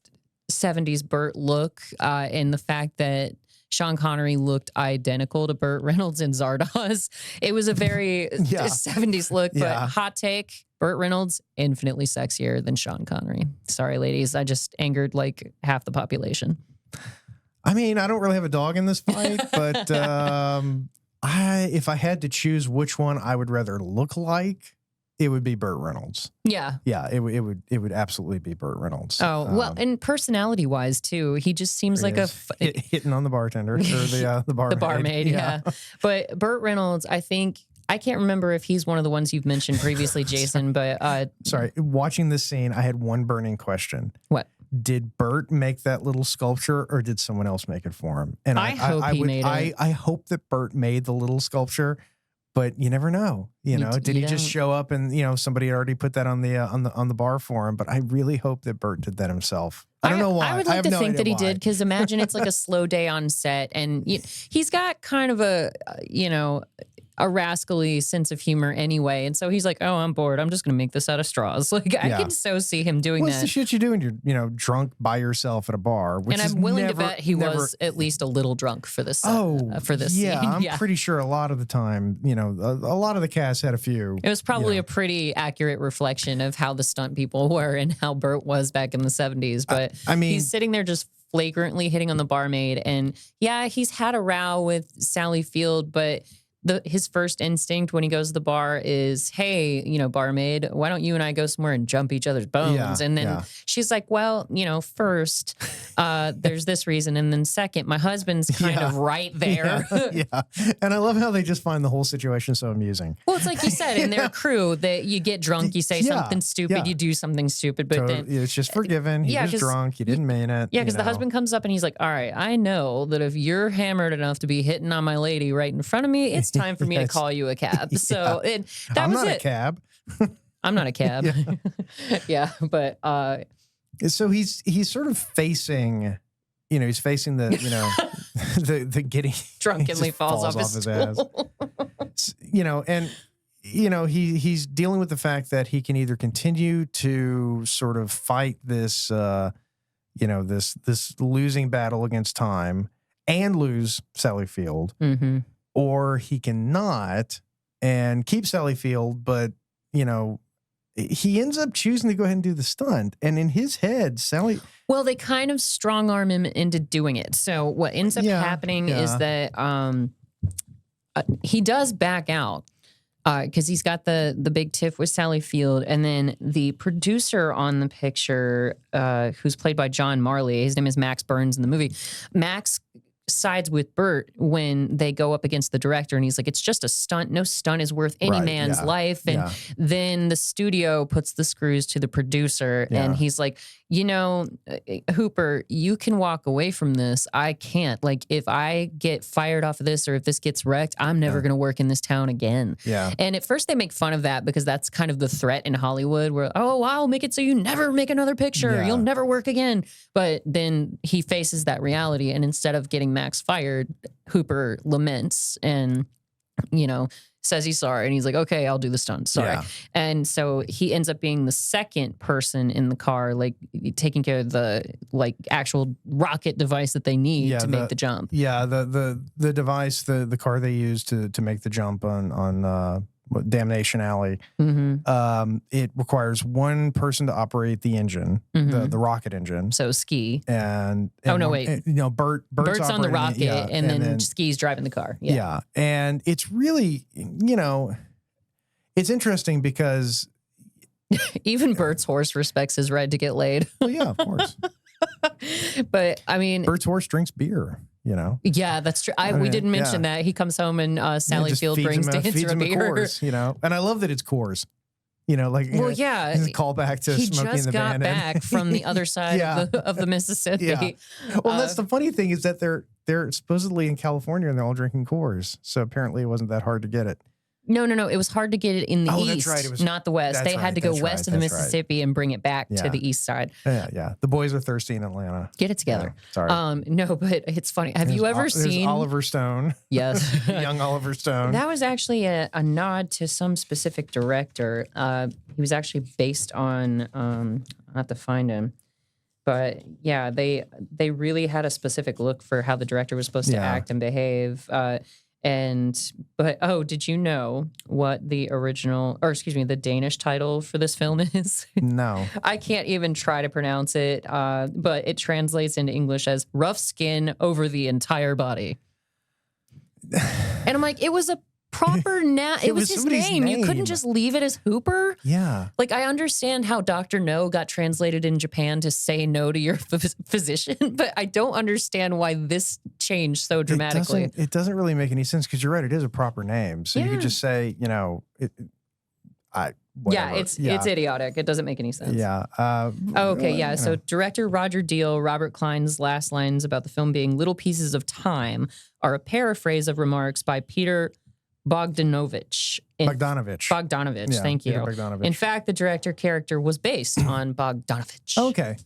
70s Burt look, and the fact that Sean Connery looked identical to Burt Reynolds in Zardoz. It was a very 70s look, but hot take, Burt Reynolds, infinitely sexier than Sean Connery. Sorry, ladies. I just angered like half the population. I mean, I don't really have a dog in this fight, but if I had to choose which one I would rather look like, it would be Burt Reynolds. Yeah. Yeah, it would absolutely be Burt Reynolds. Oh, well, and personality-wise, too, he just seems like hitting on the bartender, or the barmaid. The barmaid, yeah. But Burt Reynolds, I can't remember if he's one of the ones you've mentioned previously, Jason, but... Sorry, watching this scene, I had one burning question. What? Did Burt make that little sculpture, or did someone else make it for him? And I hope he made it. I hope that Burt made the little sculpture, but you never know. Did he just show up and somebody already put that on the bar for him? But I really hope that Burt did that himself. I don't know why. I would like to think that he did, because imagine it's like a slow day on set, and he's got kind of a rascally sense of humor anyway, and so he's like, "Oh, I'm bored. I'm just going to make this out of straws." Like I can so see him doing What's that. The shit you do when you're drunk by yourself at a bar? Which and I'm willing to bet he was at least a little drunk for this. For this scene. I'm pretty sure a lot of the time, a lot of the cast had a few. It was probably a pretty accurate reflection of how the stunt people were and how Burt was back in the 70s. But I mean, he's sitting there just flagrantly hitting on the barmaid, and he's had a row with Sally Field, but his first instinct when he goes to the bar is, hey, barmaid, why don't you and I go somewhere and jump each other's bones? And then she's like, well, first, there's this reason. And then second, my husband's kind of right there. Yeah. And I love how they just find the whole situation so amusing. Well, it's like you said, in their crew, that you get drunk, you say something stupid, you do something stupid, but then it's just forgiven. He was drunk. He didn't mean it. Yeah, because the husband comes up and he's like, all right, I know that if you're hammered enough to be hitting on my lady right in front of me, it's time for me to call you a cab. So that I'm was not it. a cab. I'm not a cab. Yeah, but so he's sort of facing, he's facing the, the getting drunkenly falls off his stool. ass. And he's dealing with the fact that he can either continue to sort of fight this this losing battle against time and lose Sally Field, or he cannot and keep Sally Field, but he ends up choosing to go ahead and do the stunt. And in his head, Sally... Well, they kind of strong arm him into doing it. So what ends up happening is that he does back out because he's got the big tiff with Sally Field. And then the producer on the picture, who's played by John Marley, his name is Max Burns in the movie. Max sides with Burt when they go up against the director, and he's like, it's just a stunt. No stunt is worth any man's life. And then the studio puts the screws to the producer, and he's like, Hooper, you can walk away from this. I can't. Like, if I get fired off of this, or if this gets wrecked, I'm never going to work in this town again. Yeah. And at first they make fun of that because that's kind of the threat in Hollywood, where, I'll make it so you never make another picture. Yeah. You'll never work again. But then he faces that reality, and instead of getting Max fired, Hooper laments and, says he's sorry. And he's like, okay, I'll do the stunt. Sorry. Yeah. And so he ends up being the second person in the car, like taking care of the actual rocket device that they need to make the jump. Yeah. The device, the car they use to make the jump on Damnation Alley. It requires one person to operate the engine, the rocket engine. So Ski. And Burt's on the rocket, and then Ski's driving the car. Yeah. And it's really, it's interesting because even Burt's horse respects his right to get laid. Well, yeah, of course. But I mean, Burt's horse drinks beer. Yeah, that's true. We didn't mention that. He comes home and Sally Field brings Dancer a beer. Coors, and I love that it's Coors. Call back to he Smokey and the Bandit. He just got back from the other side of the Mississippi. Yeah. Well, that's the funny thing is that they're supposedly in California and they're all drinking Coors. So apparently it wasn't that hard to get it. No. It was hard to get it in the east, that's right. not the west. They had to go west of the Mississippi and bring it back to the east side. Yeah. The boys are thirsty in Atlanta. Get it together. Sorry. No, but it's funny. Have you ever seen Oliver Stone? Yes. Young Oliver Stone. That was actually a nod to some specific director. He was actually based on, I'll have to find him. But yeah, they really had a specific look for how the director was supposed to act and behave. Did you know what the the Danish title for this film is? No. I can't even try to pronounce it, but it translates into English as rough skin over the entire body. And I'm like, it was a proper it was his name. You couldn't just leave it as Hooper. Yeah. Like, I understand how Dr. No got translated in Japan to say no to your physician, but I don't understand why this changed so dramatically. It doesn't really make any sense because you're right. It is a proper name. So you could just say, whatever. It's idiotic. It doesn't make any sense. Yeah. So director Roger Deal, Robert Klein's last lines about the film being little pieces of time are a paraphrase of remarks by Peter Bogdanovich. Bogdanovich. Thank you. Bogdanovich. In fact, the director character was based on Bogdanovich.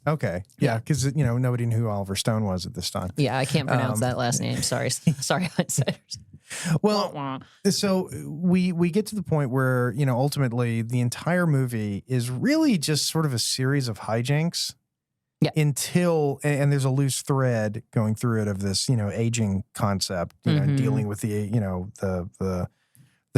Okay. Yeah, because nobody knew who Oliver Stone was at this time. Yeah, I can't pronounce that last name. Sorry, outsiders. Well, so we get to the point where ultimately the entire movie is really just sort of a series of hijinks. Yeah. Until there's a loose thread going through it of this, aging concept, dealing with the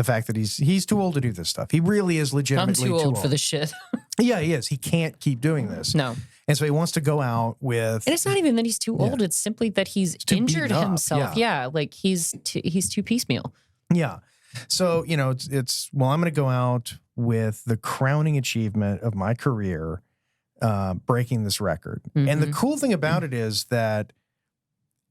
fact that he's too old to do this stuff. He really is legitimately too old for this shit. Yeah, he is. He can't keep doing this. No. And so he wants to go out with. And it's not even that he's too old. It's simply that he's injured himself. Yeah, like he's too piecemeal. Yeah. So it's I'm going to go out with the crowning achievement of my career. Breaking this record. And the cool thing about it is that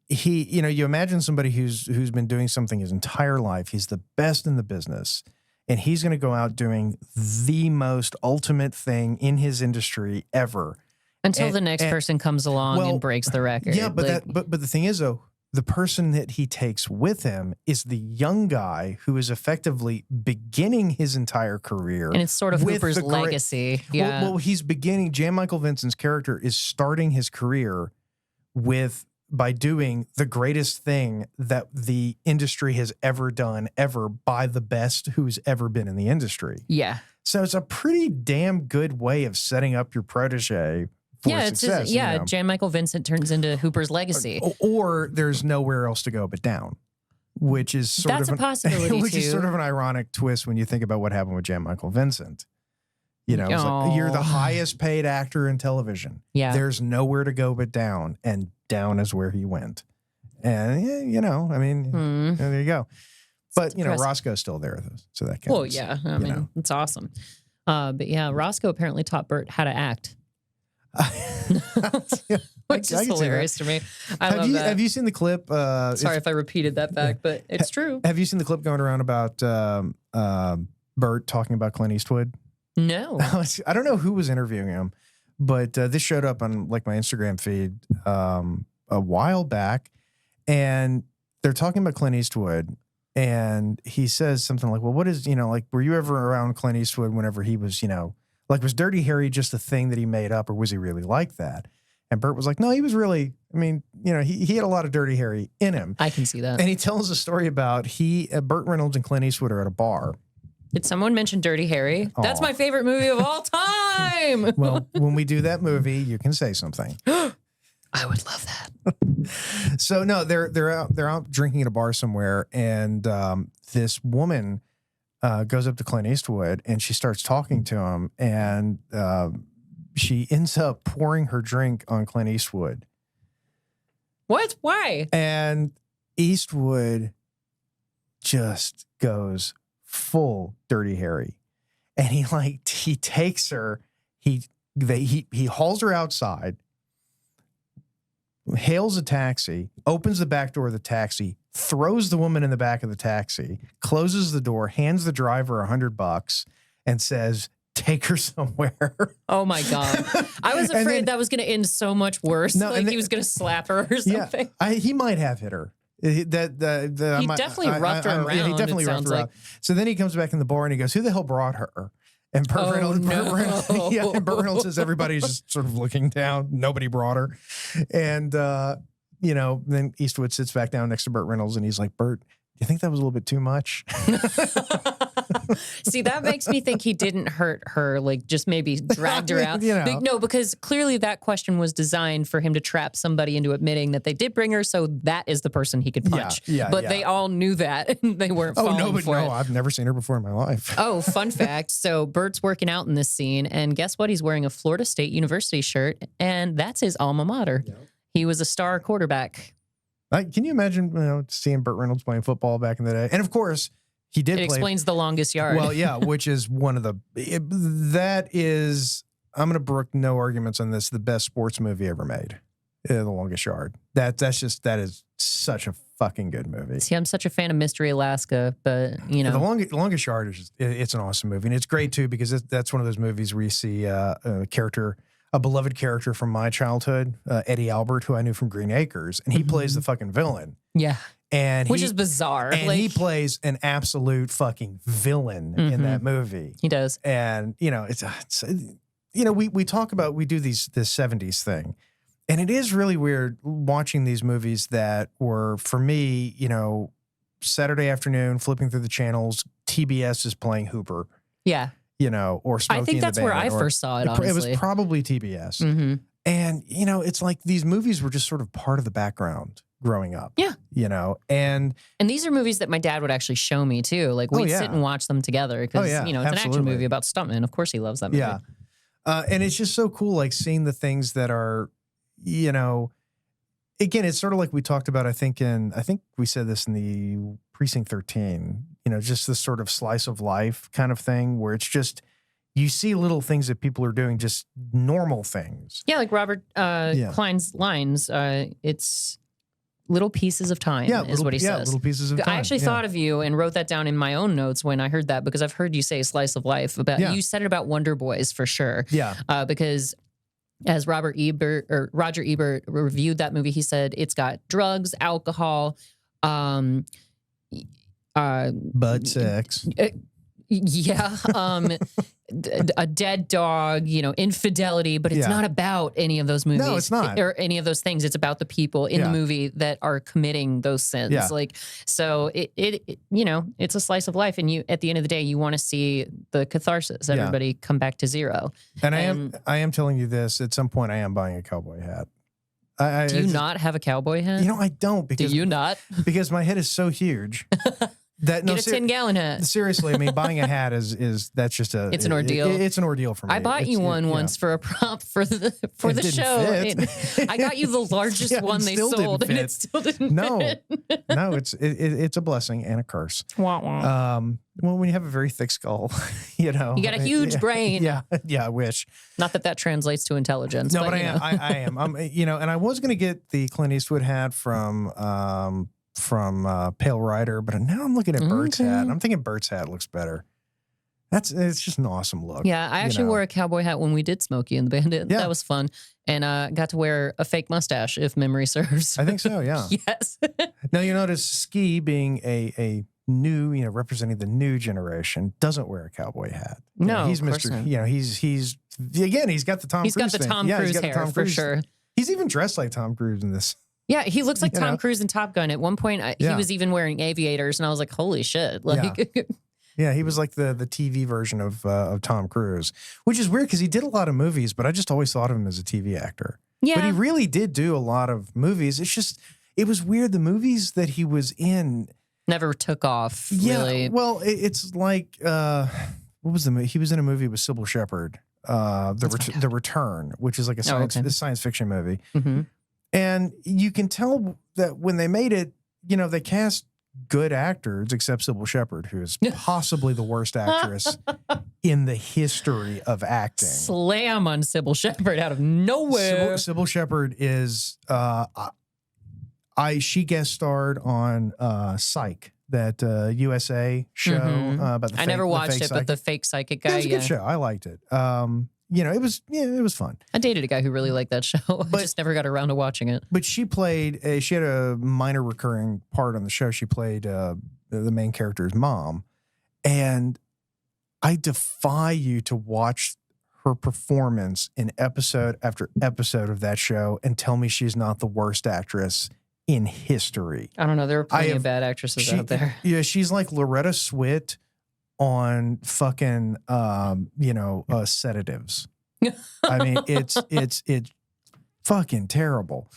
he, you imagine somebody who's been doing something his entire life. He's the best in the business, and he's going to go out doing the most ultimate thing in his industry ever. Until the next person comes along and breaks the record. Yeah, but the thing is though, the person that he takes with him is the young guy who is effectively beginning his entire career. And it's sort of Hooper's legacy. Yeah. Well, he's beginning, Jan Michael Vincent's character is starting his career by doing the greatest thing that the industry has ever done, ever, by the best who's ever been in the industry. Yeah. So it's a pretty damn good way of setting up your protege for success. Jan Michael Vincent turns into Hooper's legacy. Or there's nowhere else to go but down, which is sort of a possibility which too. is sort of an ironic twist when you think about what happened with Jan Michael Vincent. You know, it's like, you're the highest paid actor in television. Yeah. There's nowhere to go but down, and down is where he went. And, you know, I mean, there you go. But, you know, Roscoe's still there, so that counts. Well, yeah. I mean, it's awesome. But yeah, Roscoe apparently taught Burt how to act. Which is hilarious to me. I love that. Have you seen the clip? Sorry if I repeated that back, but it's true. Have you seen the clip going around about Burt talking about Clint Eastwood? No. I don't know who was interviewing him, but this showed up on like my Instagram feed a while back, and they're talking about Clint Eastwood, and he says something like, well, what is, you know, like, were you ever around Clint Eastwood whenever he was, you know, like, was Dirty Harry just a thing that he made up, or was he really like that? And Burt was like, no, he was really, I mean, you know, he had a lot of Dirty Harry in him. I can see that. And he tells a story about Burt Reynolds and Clint Eastwood are at a bar. Did someone mention Dirty Harry? Aww. That's my favorite movie of all time. Well, when we do that movie, you can say something. I would love that. So no, they're out drinking at a bar somewhere, and this woman goes up to Clint Eastwood and she starts talking to him, and she ends up pouring her drink on Clint Eastwood. What? Why? And Eastwood just goes full Dirty Harry, and he takes her, he hauls her outside, hails a taxi, opens the back door of the taxi, throws the woman in the back of the taxi, closes the door, hands the driver $100, and says, take her somewhere. Oh my God. I was afraid that was going to end so much worse. No, like he was going to slap her or something. Yeah, he might have hit her. He definitely roughed her around. He definitely roughed her up. So then he comes back in the bar and he goes, who the hell brought her? And Burt Reynolds says, everybody's just sort of looking down. Nobody brought her. And, you know, then Eastwood sits back down next to Burt Reynolds and he's like, Burt, do you think that was a little bit too much? See, that makes me think he didn't hurt her, like just maybe dragged her out. You know. No, because clearly that question was designed for him to trap somebody into admitting that they did bring her, so that is the person he could punch. But they all knew that, and they weren't falling for it. I've never seen her before in my life. Oh, fun fact. So Burt's working out in this scene, and guess what? He's wearing a Florida State University shirt, and that's his alma mater. Yep. He was a star quarterback. Can you imagine seeing Burt Reynolds playing football back in the day? And of course, he did. It explains the longest yard. Well, yeah, which is one of the. That is, I'm going to brook no arguments on this. The best sports movie ever made, The Longest Yard. That is such a fucking good movie. See, I'm such a fan of Mystery Alaska, but you know, The Longest Yard is it's an awesome movie, and it's great too because that's one of those movies where you see a beloved character from my childhood, Eddie Albert, who I knew from Green Acres, and he plays the fucking villain. Yeah. Which is bizarre. And he plays an absolute fucking villain in that movie. He does. And, you know, it's you know, we talk about, we do this 70s thing. And it is really weird watching these movies that were, for me, you know, Saturday afternoon, flipping through the channels, TBS is playing Hooper. Yeah. You know, or Smokey I think that's where I first saw it, honestly. It was probably TBS. And, you know, it's like these movies were just sort of part of the background growing up. Yeah. You know, and these are movies that my dad would actually show me too. Like we'd sit and watch them together because, you know, it's an action movie about stuntmen. Of course he loves that movie. Yeah. And it's just so cool, like seeing the things that are, you know, again, it's sort of like we talked about, I think we said this in the Precinct 13, you know, just this sort of slice of life kind of thing where it's just, you see little things that people are doing, just normal things. Yeah, like Robert Klein's lines, it's little pieces of time is what he says. Yeah, little pieces of time. I actually thought of you and wrote that down in my own notes when I heard that because I've heard you say slice of life. You said it about Wonder Boys for sure. Yeah. Because as Roger Ebert reviewed that movie, he said it's got drugs, alcohol, butt sex. Yeah, a dead dog, infidelity, but it's not about any of those movies. No, it's not. Or any of those things. It's about the people in the movie that are committing those sins. Yeah. So it's a slice of life, and at the end of the day, you want to see the catharsis. Everybody come back to zero. And I am telling you this. At some point, I am buying a cowboy hat. Do you not have a cowboy hat? I don't. Because, do you not? Because my head is so huge. Get a 10-gallon hat. Seriously, I mean, buying a hat is that's just a. It's an ordeal. It's an ordeal for me. I bought you one once for a prop for the show. I got you the largest one they sold, and it still didn't fit. No, it's a blessing and a curse. Wah, wah. Well, when you have a very thick skull, you got a huge brain. Yeah, I wish. Not that translates to intelligence. No, but I am. I am. And I was going to get the Clint Eastwood hat from Pale Rider, but now I'm looking at Burt's hat. And I'm thinking Burt's hat looks better. It's just an awesome look. Yeah, I actually wore a cowboy hat when we did Smokey and the Bandit. Yeah. That was fun. And got to wear a fake mustache, if memory serves. I think so, yeah. Yes. Now, you notice Ski being a new, representing the new generation, doesn't wear a cowboy hat. No, he's of course Mr. not. He's got the Tom Cruise He's got the thing. Tom Cruise hair, for sure. He's even dressed like Tom Cruise in this. Yeah, he looks like Tom Cruise in Top Gun. At one point, he was even wearing aviators, and I was like, holy shit. Yeah, he was like the TV version of Tom Cruise, which is weird because he did a lot of movies, but I just always thought of him as a TV actor. Yeah. But he really did do a lot of movies. It's just, it was weird. The movies that he was in never took off, yeah, really. Well, it's like, what was the movie? He was in a movie with Sybil Shepherd, The Return, which is like a science fiction movie. Mm-hmm. And you can tell that when they made it, they cast good actors, except Sybil Shepherd, who is possibly the worst actress in the history of acting. Slam on Sybil Shepherd out of nowhere. Sybil Shepherd is, she guest starred on Psych, that USA show about the I never watched it, psychic. but the fake psychic guy. It was a good show. I liked it. It was fun. I dated a guy who really liked that show. I just never got around to watching it. But she had a minor recurring part on the show. She played the main character's mom. And I defy you to watch her performance in episode after episode of that show and tell me she's not the worst actress in history. I don't know. There are plenty of bad actresses out there. Yeah, she's like Loretta Swit on fucking sedatives. I mean, it's fucking terrible.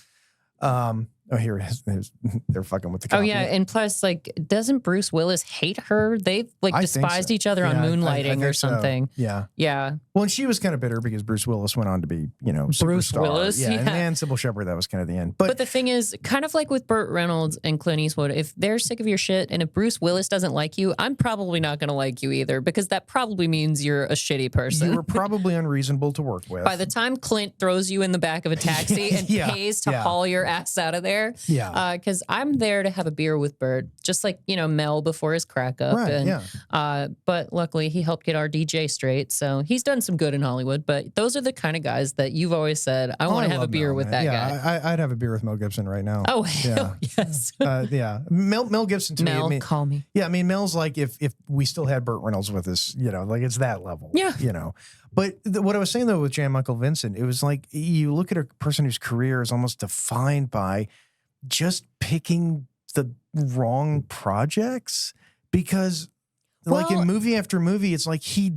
Here it is. They're fucking with the copy. Oh yeah, and plus, doesn't Bruce Willis hate her? They've despised each other on Moonlighting or something. So. Yeah. Well, and she was kind of bitter because Bruce Willis went on to be, superstar. Bruce Willis, yeah. And Sybil Shepherd, that was kind of the end. But the thing is, kind of like with Burt Reynolds and Clint Eastwood, if they're sick of your shit and if Bruce Willis doesn't like you, I'm probably not going to like you either, because that probably means you're a shitty person. You were probably unreasonable to work with. By the time Clint throws you in the back of a taxi and pays to haul your ass out of there. Yeah. Because I'm there to have a beer with Burt, just like, Mel before his crack up. Right, and, but luckily he helped get our DJ straight. So he's done some good in Hollywood. But those are the kind of guys that you've always said, I want to have a beer with that guy. I'd have a beer with Mel Gibson right now. Oh, hell yes. Mel Gibson to me. Mel, call me. Yeah, I mean, Mel's like if we still had Burt Reynolds with us, it's that level. Yeah. But what I was saying, though, with Jan Michael Vincent, it was like you look at a person whose career is almost defined by just picking the wrong projects, because in movie after movie, it's like he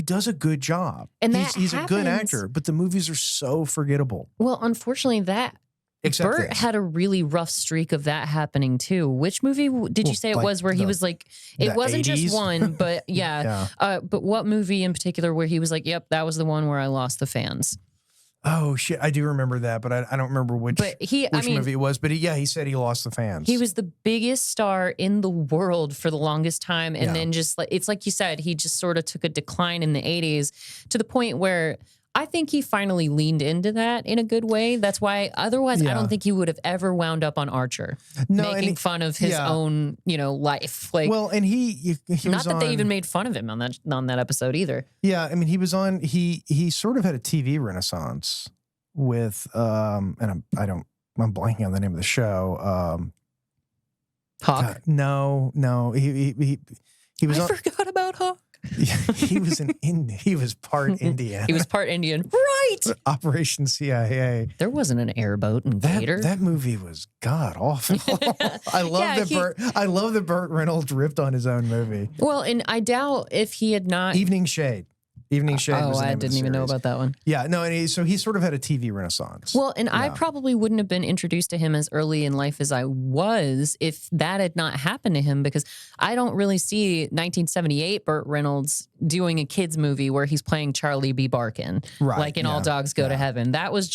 does a good job. And he's a good actor, but the movies are so forgettable. Well, unfortunately, Burt had a really rough streak of that happening too. Which movie did you say it was where he was like, it wasn't 80s? just one, but yeah. But what movie in particular where he was like, yep, that was the one where I lost the fans? Oh shit! I do remember that, but I don't remember which movie it was. But he said he lost the fans. He was the biggest star in the world for the longest time, and then just it's like you said, he just sort of took a decline in the '80s to the point where I think he finally leaned into that in a good way. That's why otherwise I don't think he would have ever wound up on Archer, making fun of his own life. And he not that they even made fun of him on that episode either. Yeah, I mean he was on. He sort of had a TV renaissance. and I'm blanking on the name of the show. Hawk. No, he was. I forgot about Hawk. He was he was part Indian. He was part Indian, right? Operation CIA. There wasn't an airboat in Gator. That movie was god awful. I love that Burt Reynolds ripped on his own movie. Well, and I doubt if he had not. Evening Shade. Evening Shade was the name I of the didn't even know series. about that one. Yeah, no, and so he sort of had a TV renaissance. Well, and I probably wouldn't have been introduced to him as early in life as I was if that had not happened to him, because I don't really see 1978 Burt Reynolds doing a kids movie where he's playing Charlie B. Barkin, Right, like in All Dogs Go to Heaven. That was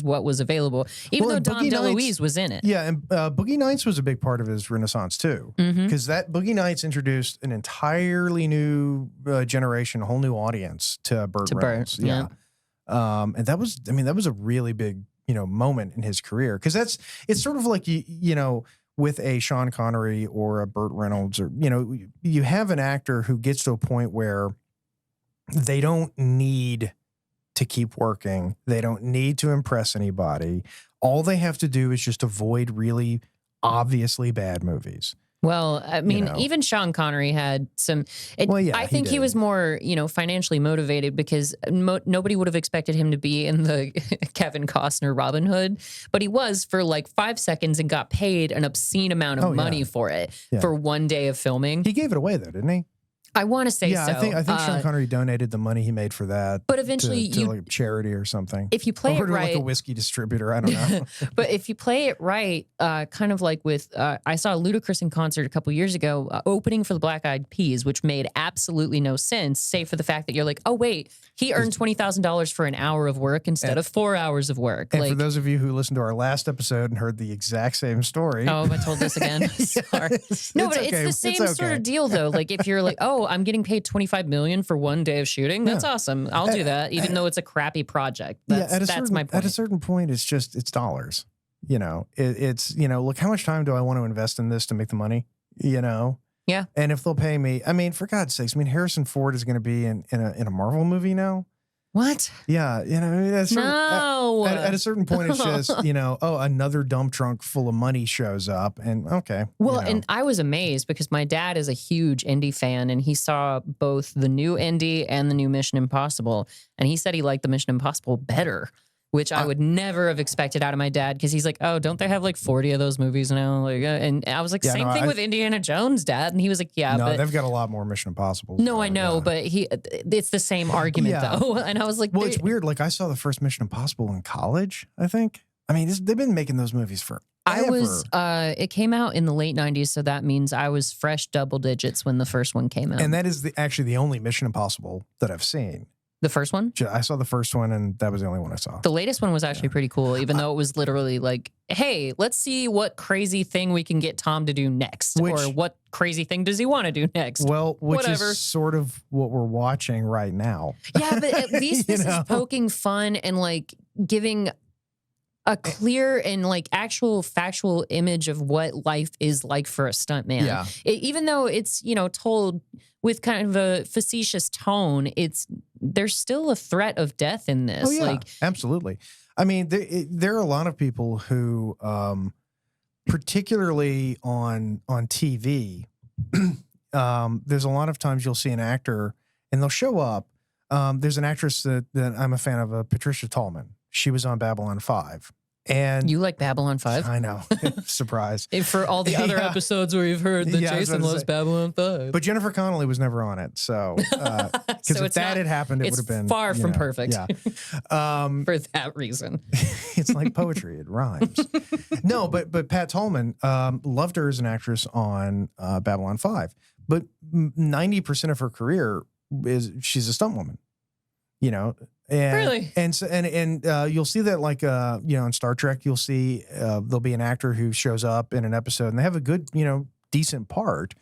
what was available, even though Dom DeLuise was in it. Yeah, and Boogie Nights was a big part of his renaissance too, because that Boogie Nights introduced an entirely new generation, a whole new audience to Burt Reynolds. Yeah. And that was a really big, moment in his career, because it's sort of like with a Sean Connery or a Burt Reynolds, or you have an actor who gets to a point where they don't need to keep working, they don't need to impress anybody. All they have to do is just avoid really obviously bad movies. Well, I mean, even Sean Connery had some. I think he was more, financially motivated, because nobody would have expected him to be in the Kevin Costner Robin Hood, but he was for like 5 seconds and got paid an obscene amount of money for it for one day of filming. He gave it away though, didn't he? I want to say so. I think Sean Connery donated the money he made for that, but eventually to like charity or something. If you play it right, like a whiskey distributor, I don't know. But if you play it right, kind of like with I saw Ludacris in concert a couple years ago, opening for the Black Eyed Peas, which made absolutely no sense, save for the fact that you're like, oh wait, he earned $20,000 for an hour of work instead of 4 hours of work. And for those of you who listened to our last episode and heard the exact same story, oh, I told this again. Sorry. No, but it's the same sort of deal though. Like if you're like, oh, I'm getting paid $25 million for one day of shooting, that's awesome. I'll do that, even though it's a crappy project. That's my point. At a certain point, it's dollars. Look, how much time do I want to invest in this to make the money? Yeah. And if they'll pay me, I mean, for God's sakes, Harrison Ford is going to be in a Marvel movie now. What? Yeah, at a certain point, it's just another dump trunk full of money shows up, and okay. Well, and I was amazed because my dad is a huge Indy fan, and he saw both the new Indy and the new Mission Impossible, and he said he liked the Mission Impossible better, which I would never have expected out of my dad, because he's like, oh, don't they have like 40 of those movies now? Like, and I was like, same thing with Indiana Jones, Dad, and he was like, yeah, but they've got a lot more Mission Impossibles. No, I know, but it's the same argument though, and I was like, well, it's weird. Like I saw the first Mission Impossible in college, I think. I mean, they've been making those movies forever. It came out in the late 90s, so that means I was fresh double digits when the first one came out. And that is actually the only Mission Impossible that I've seen. The first one? I saw the first one, and that was the only one I saw. The latest one was actually pretty cool, even though it was literally like, hey, let's see what crazy thing we can get Tom to do next. Or what crazy thing does he want to do next? Well, which is sort of what we're watching right now. Yeah, but at least this is poking fun and like giving a clear and like actual factual image of what life is like for a stuntman. Yeah. Even though it's, told with kind of a facetious tone, there's still a threat of death in this. Oh, yeah, absolutely. I mean, there are a lot of people who, particularly on TV, there's a lot of times you'll see an actor and they'll show up. There's an actress that I'm a fan of, Patricia Tallman. She was on Babylon 5. And you like Babylon 5? I know. Surprise. For all the other episodes where you've heard that Jason loves Babylon 5. But Jennifer Connelly was never on it. So, because if that had happened, it would have been far from perfect. Yeah. For that reason. It's like poetry. It rhymes. No, but Pat Tallman, loved her as an actress on Babylon 5. But 90% of her career she's a stunt woman. And, really? And you'll see that like, in Star Trek, you'll see there'll be an actor who shows up in an episode and they have a good, decent part.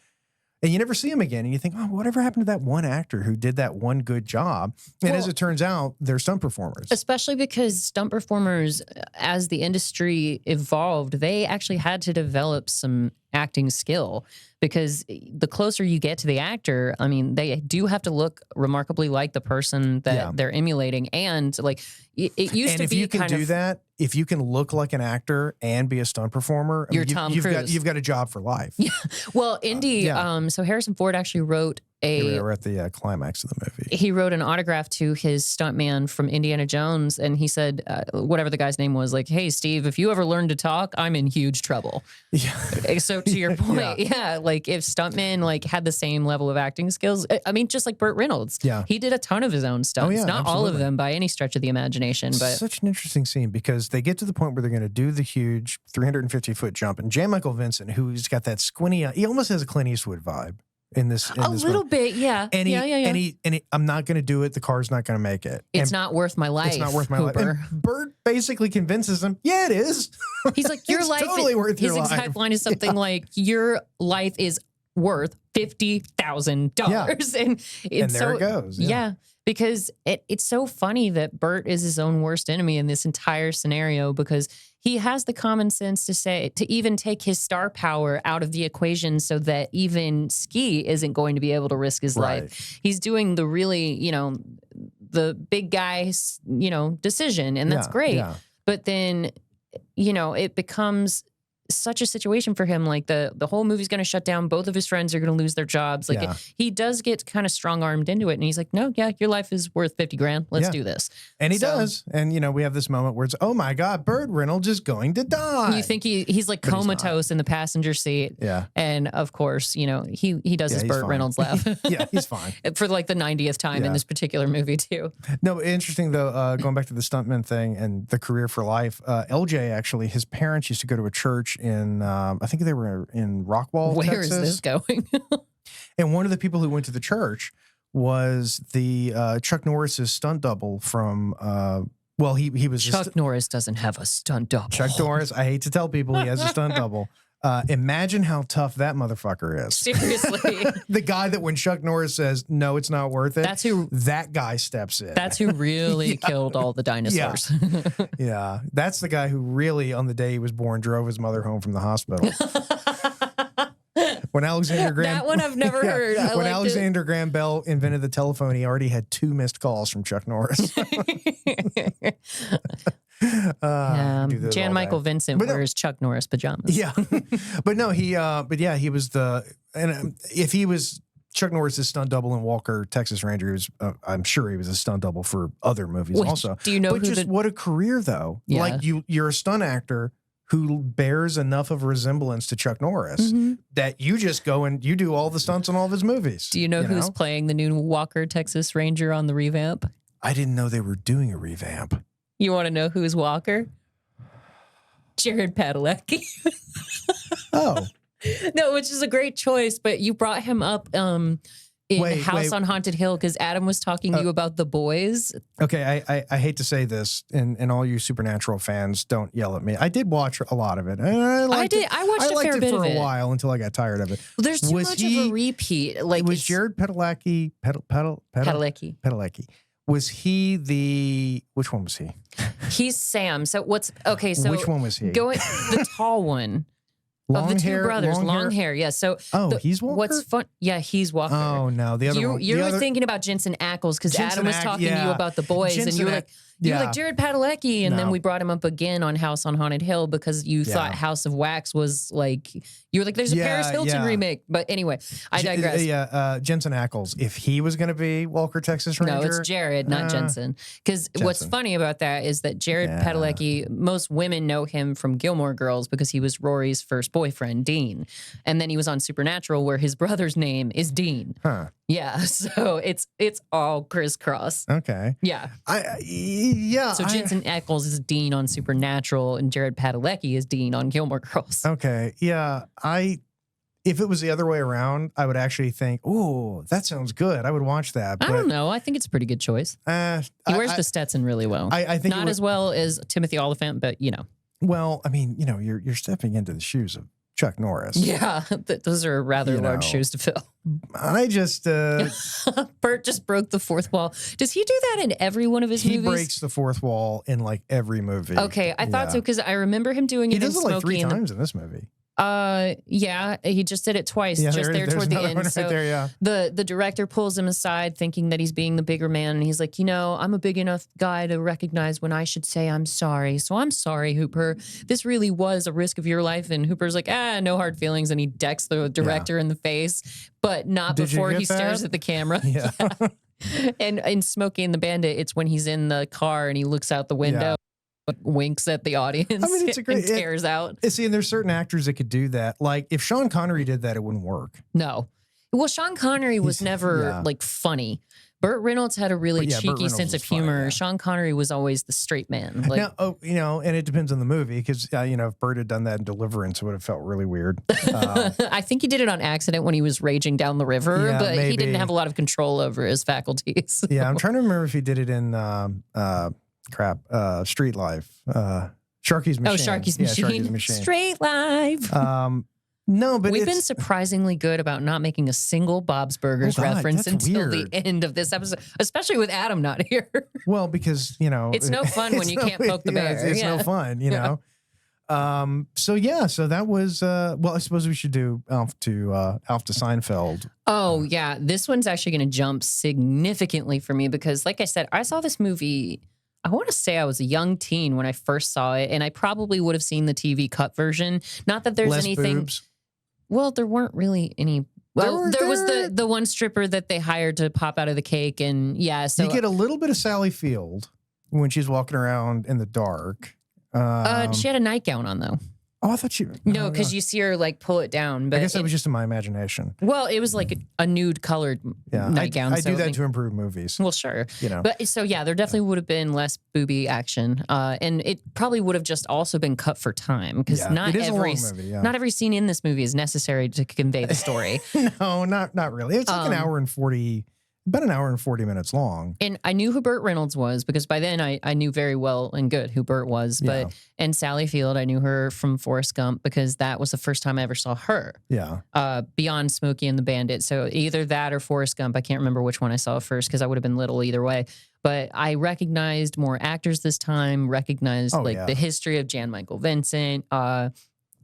and you never see him again. And you think, oh, whatever happened to that one actor who did that one good job? And as it turns out, they're stunt performers. Especially because stunt performers, as the industry evolved, they actually had to develop some acting skill, because the closer you get to the actor, I mean, they do have to look remarkably like the person that they're emulating. And like it used to be, if you can do that, if you can look like an actor and be a stunt performer, you're Tom Cruise. You've got a job for life. Yeah. Well, Indy, so Harrison Ford actually wrote we're at the climax of the movie. He wrote an autograph to his stuntman from Indiana Jones, and he said, whatever the guy's name was, like, "Hey, Steve, if you ever learn to talk, I'm in huge trouble." Yeah. So to your point, like if stuntmen like had the same level of acting skills, I mean, just like Burt Reynolds, he did a ton of his own stunts. Not all of them by any stretch of the imagination, but such an interesting scene, because they get to the point where they're going to do the huge 350-foot jump, and J. Michael Vincent, who's got that squinty eye, he almost has a Clint Eastwood vibe. In this little bit, yeah. And I'm not going to do it. The car's not going to make it. It's not worth my life. It's not worth my life. And Burt basically convinces him, yeah, it is. He's like, your life totally is worth your life. His exact line is something like, your life is worth $50,000. And there it goes. Yeah. Because it's so funny that Burt is his own worst enemy in this entire scenario, because he has the common sense to even take his star power out of the equation so that even Ski isn't going to be able to risk his life. He's doing the really, the big guy, decision, and that's great. Yeah. But then, it becomes such a situation for him. Like the whole movie's going to shut down. Both of his friends are going to lose their jobs. Like he does get kind of strong armed into it, and he's like, "No, your life is worth $50,000. Let's do this." And he does. And we have this moment where it's, oh my God, Burt Reynolds is going to die. You think he's like comatose in the passenger seat. Yeah. And of course, he does his Burt Reynolds laugh. Yeah, he's fine. For like the 90th time in this particular movie too. No, interesting though, going back to the stuntman thing and the career for life, LJ actually, his parents used to go to a church in I think they were in Rockwall, Texas. Where is this going? And one of the people who went to the church was the Chuck Norris's stunt double from he was Chuck Norris doesn't have a stunt double. Chuck Norris, I hate to tell people he has a stunt double. Imagine how tough that motherfucker is. Seriously. The guy that when Chuck Norris says, no, it's not worth it, that guy steps in. That's who really killed all the dinosaurs. Yeah. That's the guy who really, on the day he was born, drove his mother home from the hospital. When Alexander Graham... That one I've never heard. When Alexander Graham Bell invented the telephone, he already had 2 missed calls from Chuck Norris. Jan Michael Vincent wears Chuck Norris pajamas. Yeah. But no, he was if he was Chuck Norris's stunt double in Walker, Texas Ranger, he was, I'm sure he was a stunt double for other movies also. Do you know what a career though. Yeah. Like you're a stunt actor who bears enough of a resemblance to Chuck Norris that you just go and you do all the stunts in all of his movies. Do you know who's playing the new Walker, Texas Ranger on the revamp? I didn't know they were doing a revamp. You want to know who's Walker? Jared Padalecki. Oh. No, which is a great choice, but you brought him up in House on Haunted Hill because Adam was talking to you about The Boys. Okay, I hate to say this, and all you Supernatural fans, don't yell at me. I did watch a lot of it. And I watched a fair bit of it for a while until I got tired of it. Well, there's too much of a repeat. Like was Jared Padalecki Padalecki. Was he which one was he? He's Sam. So which one was he? The tall one. Long of the hair, two brothers, long hair. Yeah. So he's Walker. What's fun? Yeah, he's Walker. Oh no, the other one. You were thinking about Jensen Ackles because Adam was talking to you about The Boys, and you were like, Jared Padalecki, and then we brought him up again on House on Haunted Hill because you thought House of Wax was like you were like, there's a Paris Hilton remake. But anyway, I digress. Jensen Ackles. If he was going to be Walker, Texas Ranger, no, it's Jared, not Jensen. Because what's funny about that is that Jared Padalecki, most women know him from Gilmore Girls because he was Rory's first boyfriend, Dean, and then he was on Supernatural where his brother's name is Dean. Huh. Yeah, so it's all crisscross. Okay. Yeah. So Jensen Ackles is Dean on Supernatural, and Jared Padalecki is Dean on Gilmore Girls. Okay. Yeah. If it was the other way around, I would actually think, "Oh, that sounds good. I would watch that." But, I don't know. I think it's a pretty good choice. He wears the Stetson really well. I think not as well as Timothy Oliphant, but Well, I mean, you're stepping into the shoes of Chuck Norris. Yeah, those are rather large shoes to fill. I just Burt just broke the fourth wall. Does he do that in every one of his movies? He breaks the fourth wall in like every movie. Okay, I thought so because I remember him doing it. He does in it like Smokey 3 times in this movie. Yeah, he just did it twice, just there toward the end. So there, yeah. the director pulls him aside, thinking that he's being the bigger man, and he's like, I'm a big enough guy to recognize when I should say I'm sorry. So I'm sorry, Hooper. This really was a risk of your life. And Hooper's like, no hard feelings, and he decks the director in the face, but not before he stares at the camera. Yeah. And in Smokey and the Bandit, it's when he's in the car and he looks out the window. Yeah. Winks at the audience. I mean, it's a great, and tears out. See, and there's certain actors that could do that. Like if Sean Connery did that, it wouldn't work. No. Well, Sean Connery was never like funny. Burt Reynolds had a really cheeky sense of humor. Funny, Sean Connery was always the straight man. Like, now, and it depends on the movie because if Burt had done that in Deliverance, it would have felt really weird. I think he did it on accident when he was raging down the river, but maybe. He didn't have a lot of control over his faculties. Yeah, I'm trying to remember if he did it in Street Life. Sharky's Machine. Oh, Sharky's Machine. Sharky's Machine. Straight Life. No, but we've been surprisingly good about not making a single Bob's Burgers reference until the end of this episode, especially with Adam not here. Well, because it's no fun when you can't poke the bear. It's no fun, you know. So that was I suppose we should do Alf to Seinfeld. Oh yeah, this one's actually going to jump significantly for me because, like I said, I saw this movie. I want to say I was a young teen when I first saw it, and I probably would have seen the TV cut version. Not that there's Less anything. Boobs. Well, there weren't really any. Well, there was the one stripper that they hired to pop out of the cake, and so you get a little bit of Sally Field when she's walking around in the dark. She had a nightgown on though. Oh, I thought No, because you see her like pull it down. But I guess that was just in my imagination. Well, it was like a nude colored nightgown. I do that to improve movies. Well, sure. But there definitely would have been less booby action. And it probably would have just also been cut for time because not every scene in this movie is necessary to convey the story. No, not really. It's like an hour and 40. About an hour and 40 minutes long. And I knew who Burt Reynolds was because by then I knew very well and good who Burt was. And Sally Field, I knew her from Forrest Gump because that was the first time I ever saw her. Yeah. Beyond Smokey and the Bandit. So either that or Forrest Gump. I can't remember which one I saw first because I would have been little either way. But I recognized more actors this time, the history of Jan Michael Vincent,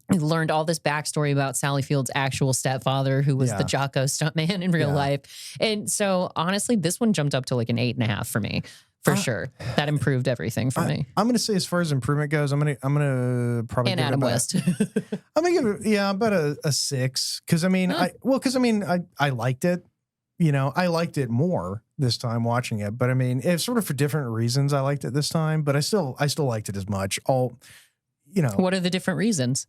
we learned all this backstory about Sally Field's actual stepfather, who was the Jocko stuntman in real life. And so, honestly, this one jumped up to like an 8.5 for me, for sure. That improved everything for me. I'm going to say, as far as improvement goes, I'm going to probably give Adam it about, West. I'm going to give it, about a 6. Because I liked it. I liked it more this time watching it. But I mean, it's sort of for different reasons. I liked it this time, but I still liked it as much. What are the different reasons?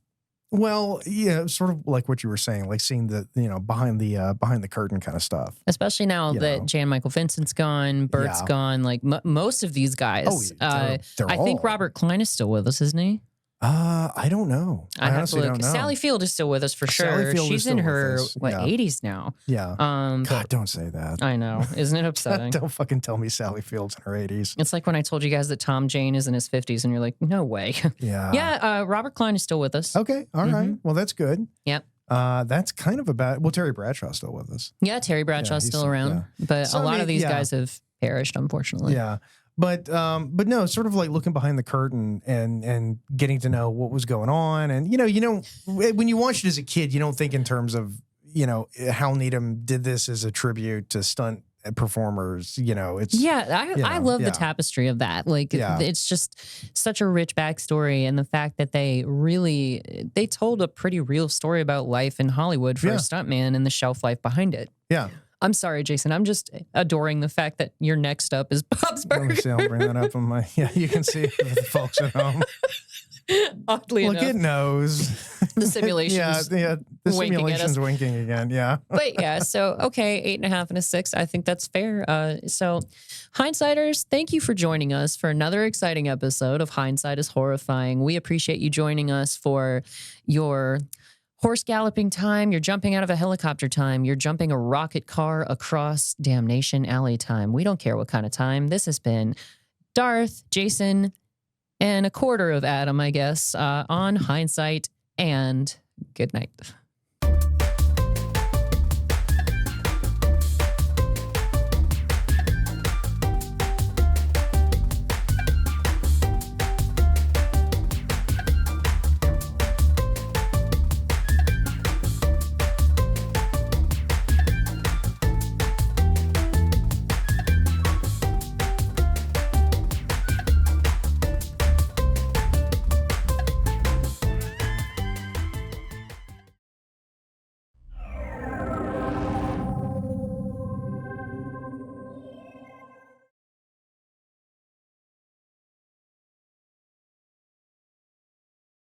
Well, sort of like what you were saying, like seeing the, behind the curtain kind of stuff. Especially now that Jan Michael Vincent's gone, Burt's gone, like most of these guys. I think Robert Klein is still with us, isn't he? I don't know. I honestly don't know. Sally Field is still with us for sure. She's in her 80s now. Yeah. God, don't say that. I know. Isn't it upsetting? Don't fucking tell me Sally Field's in her 80s. It's like when I told you guys that Tom Jane is in his 50s, and you're like, no way. Yeah. Yeah. Robert Klein is still with us. Okay. All right. Well, that's good. Yep. That's kind of about. Well, Terry Bradshaw's still with us. Yeah, Terry Bradshaw's still around, but a lot of these guys have perished, unfortunately. Yeah. But no, sort of like looking behind the curtain and getting to know what was going on. And, when you watched it as a kid, you don't think in terms of, Hal Needham did this as a tribute to stunt performers, I love the tapestry of that. Like, it's just such a rich backstory. And the fact that they told a pretty real story about life in Hollywood for a stuntman and the shelf life behind it. Yeah. I'm sorry, Jason. I'm just adoring the fact that your next up is Bob's Burgers. Let me see. I'll bring that up on my. Yeah, you can see it for the folks at home. Oddly enough, it knows the simulations. The simulation's winking again. Yeah, but so okay, 8.5 and a 6. I think that's fair. So, Hindsighters, thank you for joining us for another exciting episode of Hindsight is Horrifying. We appreciate you joining us for your horse galloping time, you're jumping out of a helicopter time, you're jumping a rocket car across Damnation Alley time. We don't care what kind of time. This has been Darth, Jason, and a quarter of Adam, I guess, on Hindsight and Good night.